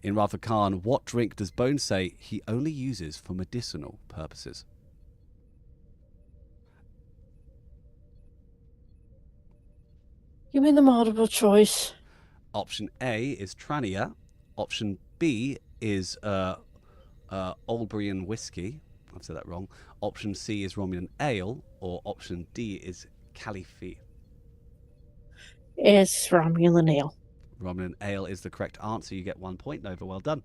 In Wrath of Khan, what drink does Bone say he only uses for medicinal purposes? Give me the multiple choice. Option A is Trania. Option B is Olbrian whiskey. I've said that wrong. Option C is Romulan ale, or option D is Califi. It's Romulan ale. Romulan ale is the correct answer. You get 1 point, Nova. Well done.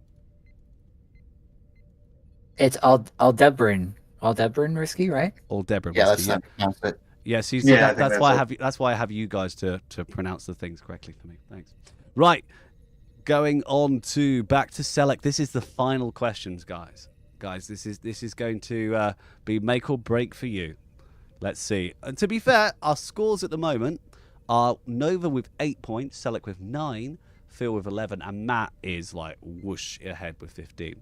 It's Aldebaran whiskey, right? Aldebaran Yeah, whiskey. that's how you pronounce it. Yes, you see, Yeah, I think that's why that's that's why I have you guys to pronounce the things correctly for me. Thanks. Right, going on to back to Celak. This is the final questions, guys. Guys, this is going to be make or break for you. Let's see. And to be fair, our scores at the moment are Nova with 8 points, Celak with 9, Phil with 11, and Matt is like whoosh ahead with 15.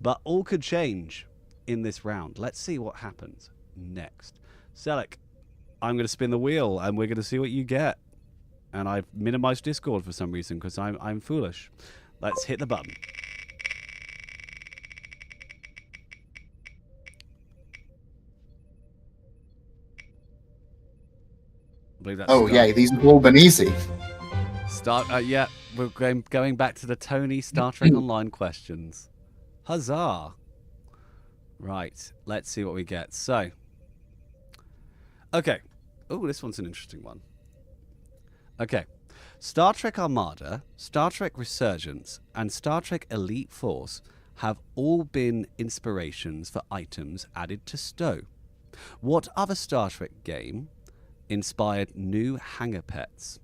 But all could change in this round. Let's see what happens next. Celak, I'm going to spin the wheel, and we're going to see what you get. And I've minimized Discord for some reason because I'm foolish. Let's hit the button. I believe that's Oh, yay, these have all been easy. yeah, we're going back to the Tony Star Trek Online questions. Huzzah! Right, let's see what we get. So, okay. Oh, this one's an interesting one. Okay. Star Trek Armada, Star Trek Resurgence, and Star Trek Elite Force have all been inspirations for items added to Stowe. What other Star Trek game inspired new hangar pets?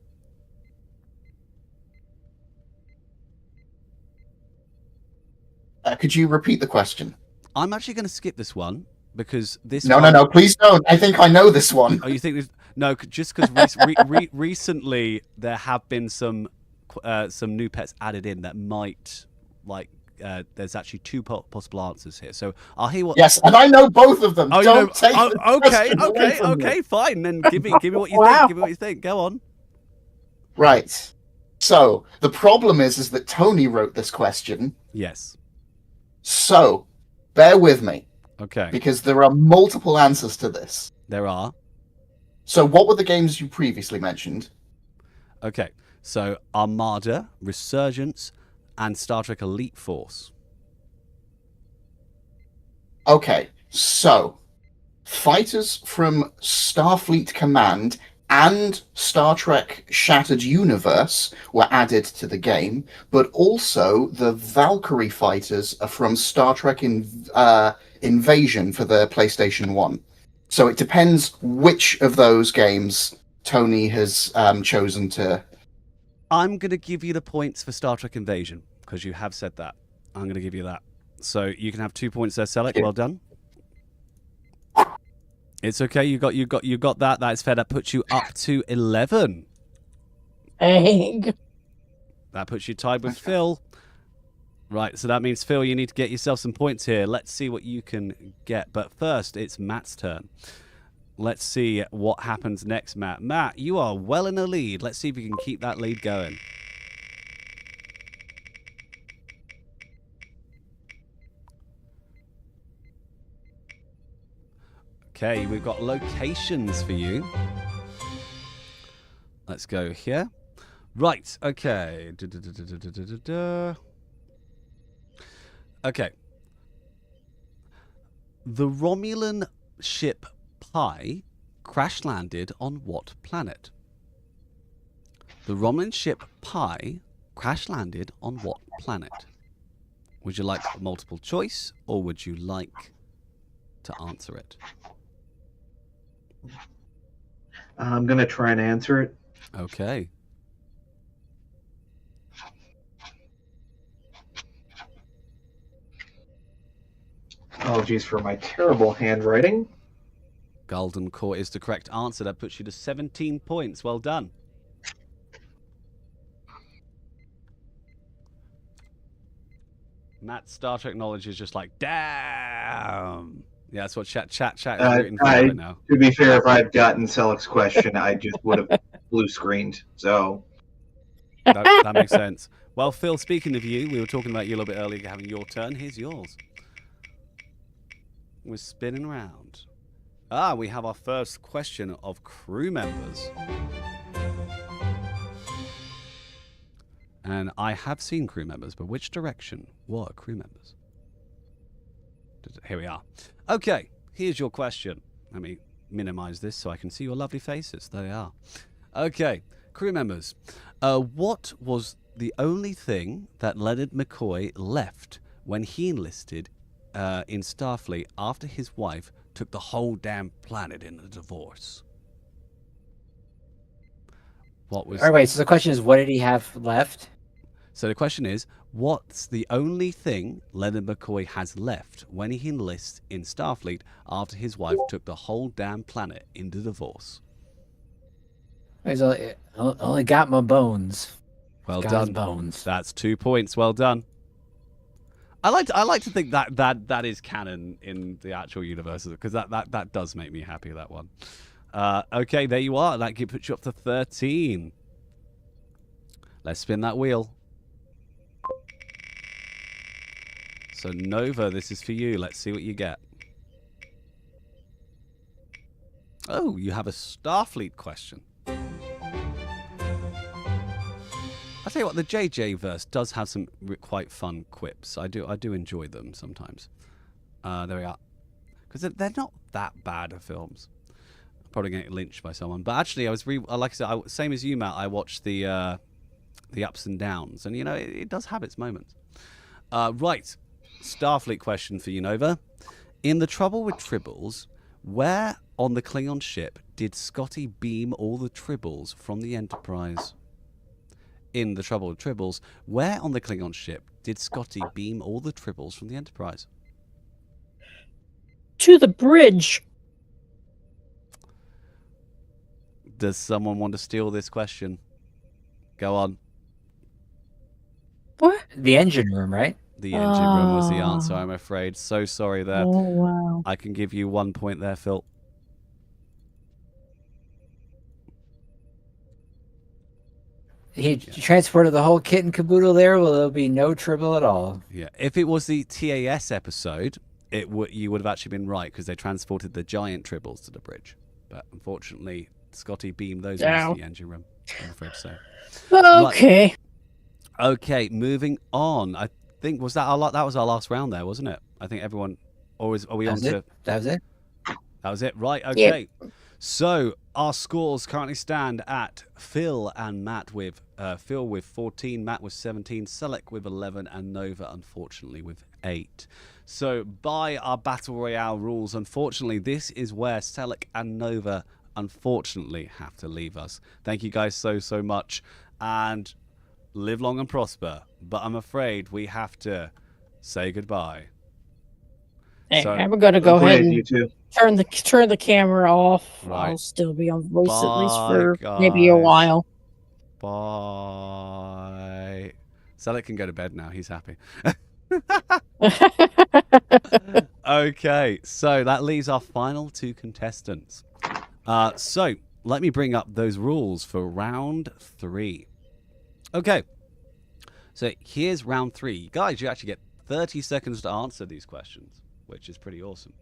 Could you repeat the question? I'm actually going to skip this one because this. No, please don't. I think I know this one. Oh, you think this? No, just because recently there have been some new pets added in that might there's actually two possible answers here. So I'll hear what. Yes, and I know both of them. Oh, Don't take the okay, question away from me. okay, fine. Then give me what you Wow. think. Give me what you think. Go on. Right. So the problem is that Tony wrote this question. Yes. So bear with me Okay. because there are multiple answers to this. There are. So what were the games you previously mentioned? Okay. So Armada, Resurgence, and Star Trek Elite Force. Okay, so fighters from Starfleet Command and Star Trek Shattered Universe were added to the game, but also the Valkyrie fighters are from Star Trek Invasion for the PlayStation 1. So it depends which of those games Tony has chosen to... I'm going to give you the points for Star Trek Invasion because you have said that. I'm going to give you that. So you can have 2 points there, Celak. Yeah. Well done. It's okay. You got that. That's fair. That puts you up to 11. Dang. That puts you tied with Phil. Right. So that means Phil, you need to get yourself some points here. Let's see what you can get. But first, it's Matt's turn. Let's see what happens next, Matt. Matt, you are well in the lead. Let's see if you can keep that lead going. Okay, we've got locations for you. Let's go here. Right, okay. Okay. The Romulan ship Pi crash landed on what planet? The Romulan ship Pi crash landed on what planet? Would you like multiple choice or would you like to answer it? I'm going to try and answer it. Okay. Apologies for my terrible handwriting. Golden Core is the correct answer. That puts you to 17 points. Well done. Matt's Star Trek knowledge is just like, damn. Yeah, that's what chat is rooting for right now. To be fair, if I'd gotten Celak's question, I just would have blue screened. So That makes sense. Well, Phil, speaking of you, we were talking about you a little bit earlier, having your turn. Here's yours. We're spinning around. We have our first question of crew members. And I have seen crew members, but which direction were crew members? Here we are. Okay, here's your question. Let me minimize this so I can see your lovely faces. There they are. Okay, crew members. What was the only thing that Leonard McCoy left when he enlisted in Starfleet after his wife took the whole damn planet in a divorce? What was... All right, wait, so the question is, what did he have left? So the question is, what's the only thing Leonard McCoy has left when he enlists in Starfleet after his wife took the whole damn planet into divorce? He's only got my bones. Well Got his done. bones. That's 2 points. Well done. I like to think that is canon in the actual universe because that does make me happy. That one. Okay, there you are. That puts you up to 13. Let's spin that wheel. So Nova, this is for you. Let's see what you get. Oh, you have a Starfleet question. I tell you what, the JJ verse does have some quite fun quips. I do enjoy them sometimes. There we are, because they're not that bad of films. Probably going to get lynched by someone. But actually, like I said, same as you, Matt. I watched the ups and downs, and it does have its moments. Right, Starfleet question for you, Nova. In The Trouble with Tribbles, where on the Klingon ship did Scotty beam all the Tribbles from the Enterprise? In The Trouble with Tribbles, where on the Klingon ship did Scotty beam all the Tribbles from the Enterprise? To the bridge. Does someone want to steal this question? Go on. What? The engine room, right? The engine room was the answer, I'm afraid. So sorry there. Oh, wow. I can give you 1 point there, Phil. He transported the whole kit and caboodle there. Well, there'll be no trouble at all. Yeah, if it was the TAS episode, you would have actually been right because they transported the giant Tribbles to the bridge. But unfortunately, Scotty beamed those into the engine room, I'm afraid to say. Okay. Right. Okay, moving on. I think that was our last round there, wasn't it? I think everyone always are we on to That was it. That was it, right? Okay. Yep. So our scores currently stand at Phil and Matt with Phil with 14, Matt with 17, Celak with 11, and Nova unfortunately with 8. So by our battle royale rules, unfortunately, this is where Celak and Nova unfortunately have to leave us. Thank you guys so much, and live long and prosper. But I'm afraid we have to say goodbye. Hey, So, I'm going to go ahead and you too. turn the camera off. Right. I'll still be on voice at least Bye, for maybe a guys. while. Bye. Celak can go to bed now. He's happy. Okay, so that leaves our final 2 contestants. So let me bring up those rules for round 3. Okay, so here's round 3. Guys, you actually get 30 seconds to answer these questions, which is pretty awesome.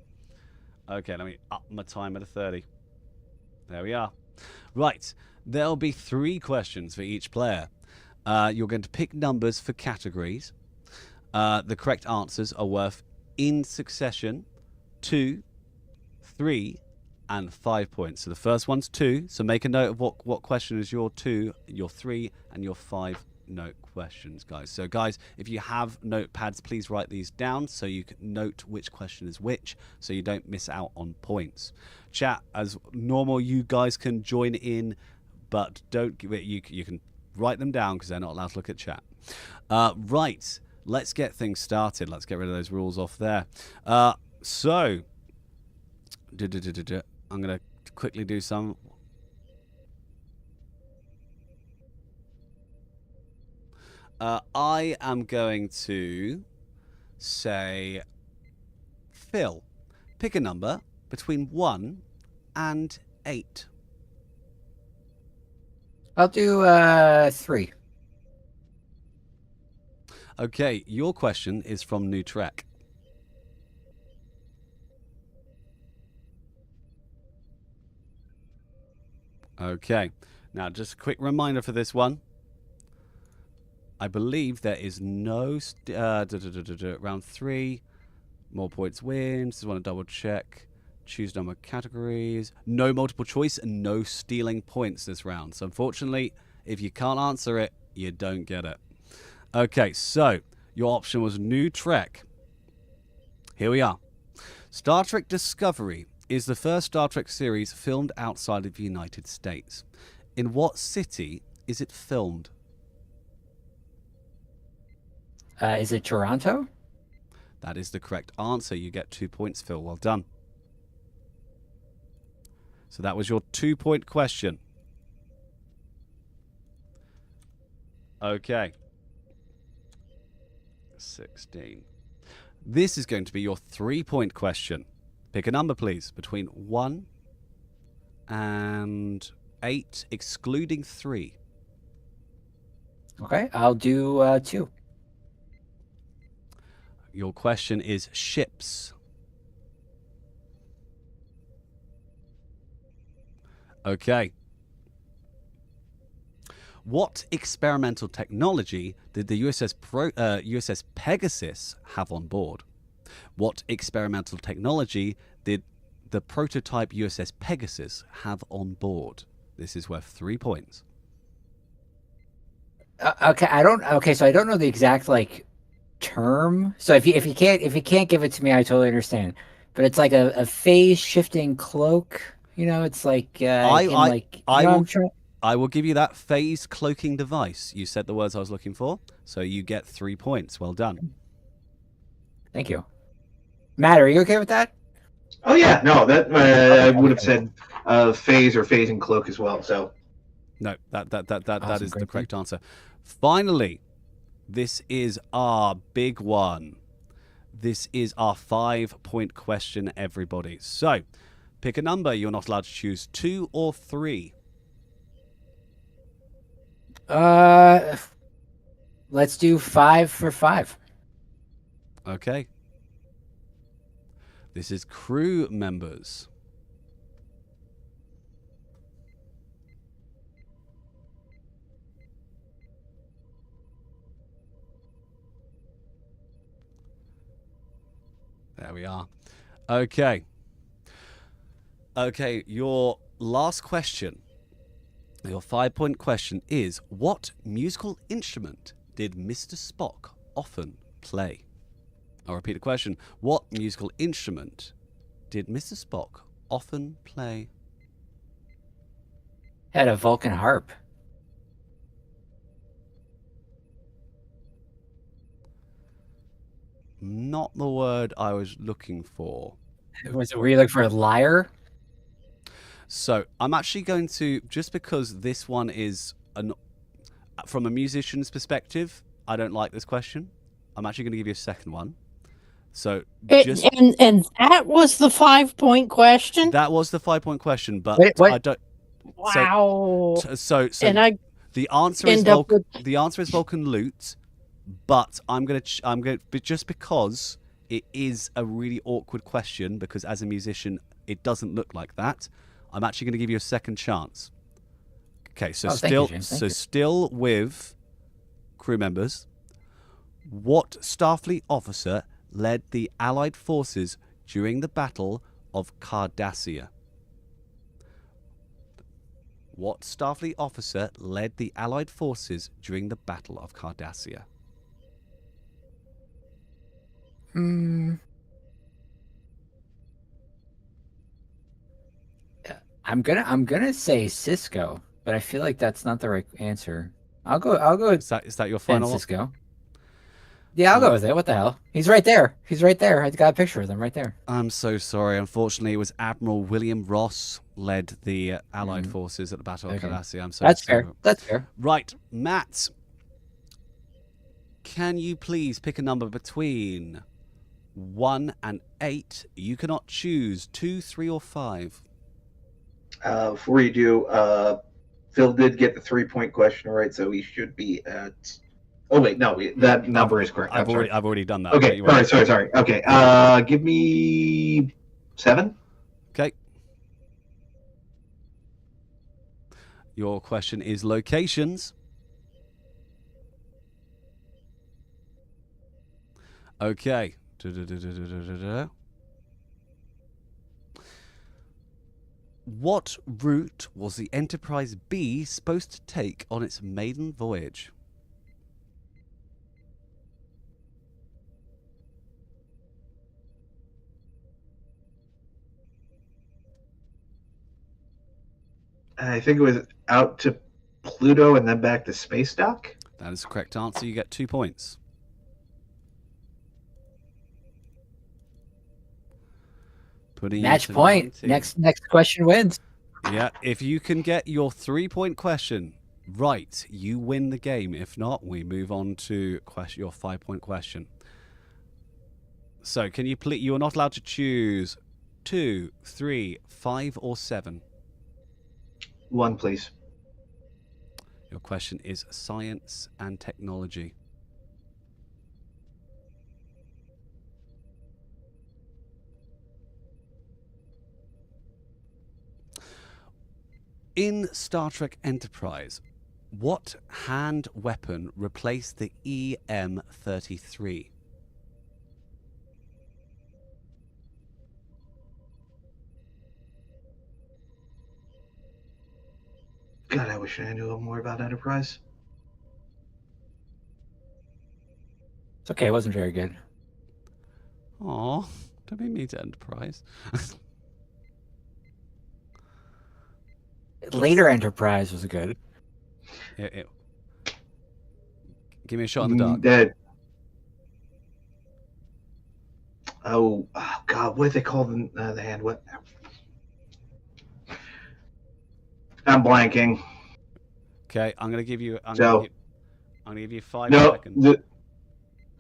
Okay, let me up my timer to 30. There we are. Right, there'll be 3 questions for each player. You're going to pick numbers for categories. The correct answers are worth, in succession, 2, 3, and 5 points. So the first one's 2. So make a note of what question is your 2, your 3, and your 5 note questions, guys. So guys, if you have notepads, please write these down so you can note which question is which, so you don't miss out on points. Chat, as normal, you guys can join in, but don't you can write them down because they're not allowed to look at chat. Right, let's get things started. Let's get rid of those rules off there. So I'm gonna quickly do some. I am going to say, Phil, pick a number between 1 and 8. I'll do 3. Okay, your question is from New Trek. Okay, now just a quick reminder for this one. I believe there is no round 3. More points wins. Just want to double check. Choose number categories. No multiple choice and no stealing points this round. So unfortunately, if you can't answer it, you don't get it. Okay, so your option was New Trek. Here we are. Star Trek Discovery is the first Star Trek series filmed outside of the United States. In what city is it filmed? Is it Toronto? That is the correct answer. You get 2 points, Phil. Well done. So that was your 2-point question. Okay. 16. This is going to be your 3-point question. Pick a number, please, between 1 and 8, excluding 3. Okay, I'll do 2. Your question is ships. Okay. What experimental technology did the USS Pegasus have on board? What experimental technology did the prototype USS Pegasus have on board? This is worth 3 points. Okay, so I don't know the exact like term. So if you can't give it to me, I totally understand. But it's like a phase shifting cloak. You know, it's like I will give you that phase cloaking device. You said the words I was looking for, so you get 3 points. Well done. Thank you. Matt, are you okay with that? Oh yeah, no, that I would have said phase or phase and cloak as well. So No, that Awesome, is the great. correct answer. Finally, this is our big one. This is our 5-point question, everybody. So, pick a number. You're not allowed to choose 2 or 3. Let's do 5 for 5. Okay. This is crew members. There we are. Okay. Okay, your last question, your 5-point question is, what musical instrument did Mr. Spock often play? I'll repeat the question. What musical instrument did Mr. Spock often play? Had a Vulcan harp. Not the word I was looking for. Were you looking for a lyre? So I'm actually going to, just because this one is from a musician's perspective, I don't like this question. I'm actually going to give you a second one. So just and that was the 5-point question. that was the 5-point question, but Wait, what? I don't. Wow. So and I the answer is end up with the answer is Vulcan Lute, but I'm gonna but just because it is a really awkward question, because as a musician it doesn't look like that, I'm actually going to give you a second chance. Okay, so Thank you, James. Thank you. still with crew members. What Starfleet officer led the Allied forces during the Battle of Cardassia? What Starfleet officer led the Allied forces during the Battle of Cardassia? I'm gonna say Cisco, but I feel like that's not the right answer. I'll go with Is that your final? Cisco. Yeah, I'll go with it. What the hell? He's right there. He's right there. I got a picture of him right there. I'm so sorry. Unfortunately, it was Admiral William Ross led the Allied forces at the Battle of Cardassia. I'm so That's sorry. fair. That's fair. Right, Matt. Can you please pick a number between 1 and 8? You cannot choose 2, 3, or 5. before you do, Phil did get the 3-point question right, so he should be at. Oh wait, no, that number is correct. I've already done that. Okay, sorry. Okay, give me 7. Okay. Your question is locations. Okay. What route was the Enterprise B supposed to take on its maiden voyage? I think it was out to Pluto and then back to space dock. That is the correct answer. You get 2 points. Putting you Match to point. 19. Next question wins. Yeah, if you can get your 3-point question right, you win the game. If not, we move on to your 5-point question. So, can you please? You are not allowed to choose 2, 3, 5, or 7. 1, please. Your question is science and technology. In Star Trek Enterprise, what hand weapon replaced the EM-33? God, I wish I knew more about Enterprise. It's okay. It wasn't very good. Aw, don't be mean to Enterprise. Later Enterprise was good. Give me a shot in the dark. Oh God, what do they call the hand? What? I'm blanking. Okay, I'm gonna give you. I'm So- gonna give you 5 No, seconds.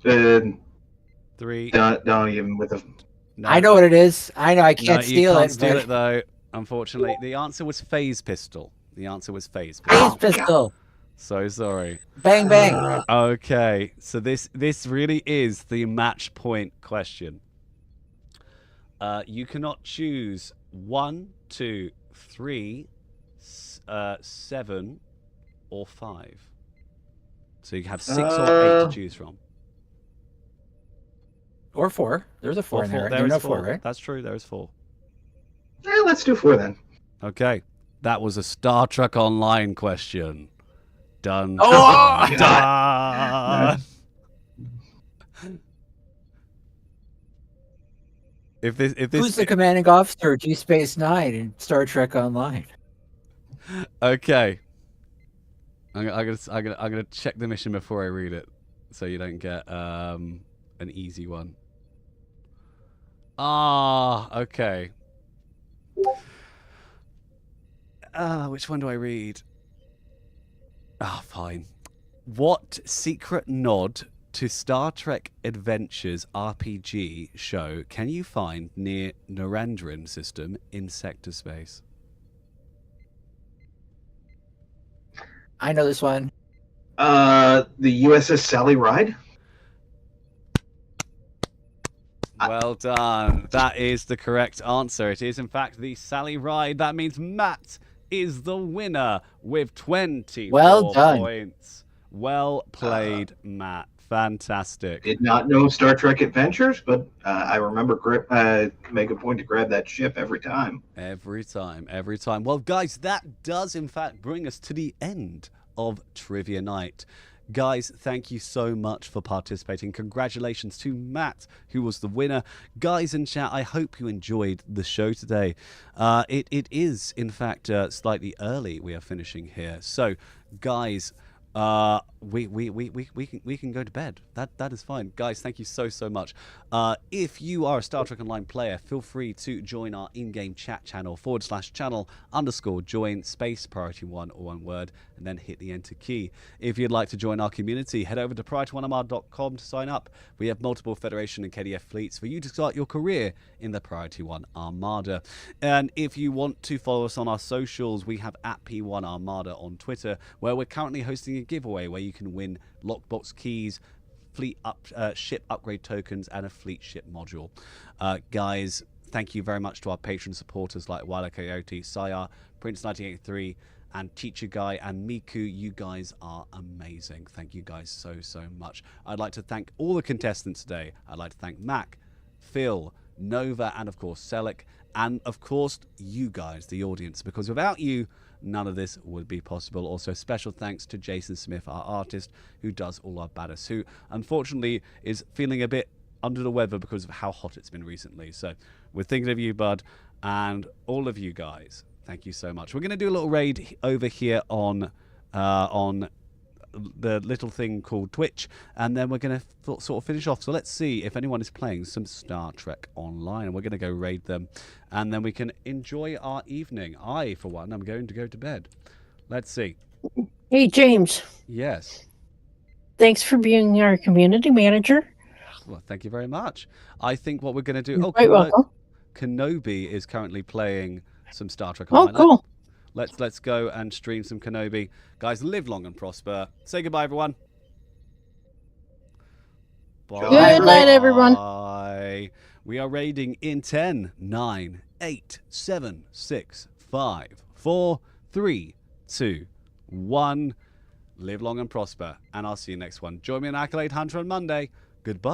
the 3. don't even with the. No, I know what it is. I know. I can't no, you steal can't it. steal but- it though. Unfortunately, the answer was phase pistol. The answer was phase Phase pistol. pistol. So sorry. Bang bang. Okay, so this really is the match point question. You cannot choose 1, 2, 3, 7, or 5. So you have 6 or 8 to choose from. Or 4. There's a 4 Or in there. 4. Right? There There's is no 4. 4, right? That's true. There is 4. Yeah, let's do 4 then. Okay, that was a Star Trek Online question. Done. Oh! Done. If this Who's the commanding officer of G Space Nine in Star Trek Online? Okay. I'm gonna check the mission before I read it, so you don't get an easy one. Okay. Which one do I read? Fine. What secret nod to Star Trek Adventures RPG show can you find near Narendran system in sector space? I know this one. The USS Sally Ride. Well done. That is the correct answer. It is, in fact, the Sally Ride. That means Matt is the winner with 24 Well done. points. Well played, Matt. Fantastic. Did not know Star Trek Adventures, but I remember make a point to grab that ship every time. Every time, every time. Well, guys, that does, in fact, bring us to the end of Trivia Night. Guys, thank you so much for participating. Congratulations to Matt, who was the winner. Guys in chat, I hope you enjoyed the show today. It is, in fact, slightly early. We are finishing here. So, guys, we can go to bed. That is fine. Guys, thank you so much. If you are a Star Trek Online player, feel free to join our in-game chat channel /channel_join space priority1 or one word and then hit the enter key. If you'd like to join our community, head over to priority1armada.com to sign up. We have multiple Federation and KDF fleets for you to start your career in the Priority 1 Armada. And if you want to follow us on our socials, we have @P1 Armada on Twitter, where we're currently hosting a giveaway where you can win lockbox keys, ship upgrade tokens, and a fleet ship module. Guys, thank you very much to our patron supporters like Wila Coyote, Sayar, Prince 1983, and Teacher Guy and Miku. You guys are amazing. Thank you guys so much. I'd like to thank all the contestants today. I'd like to thank Mac, Phil, Nova, and of course Celak, and of course you guys, the audience, because without you, none of this would be possible. Also, special thanks to Jason Smith, our artist, who does all our baddest, who unfortunately is feeling a bit under the weather because of how hot it's been recently. So we're thinking of you, bud, and all of you guys. Thank you so much. We're going to do a little raid over here on the little thing called Twitch, and then we're going to sort of finish off. So let's see if anyone is playing some Star Trek Online, and we're going to go raid them, and then we can enjoy our evening. I, for one, am going to go to bed. Let's see. Hey, James. Yes. Thanks for being our community manager. Well, thank you very much. I think what we're going to do... You're Oh, quite welcome. Kenobi is currently playing some Star Trek Oh, Online. cool. Let's go and stream some Kenobi. Guys, live long and prosper. Say goodbye, everyone. Bye. Good night, everyone. Bye. We are raiding in 10, 9, 8, 7, 6, 5, 4, 3, 2, 1. Live long and prosper. And I'll see you next one. Join me on Accolade Hunter on Monday. Goodbye.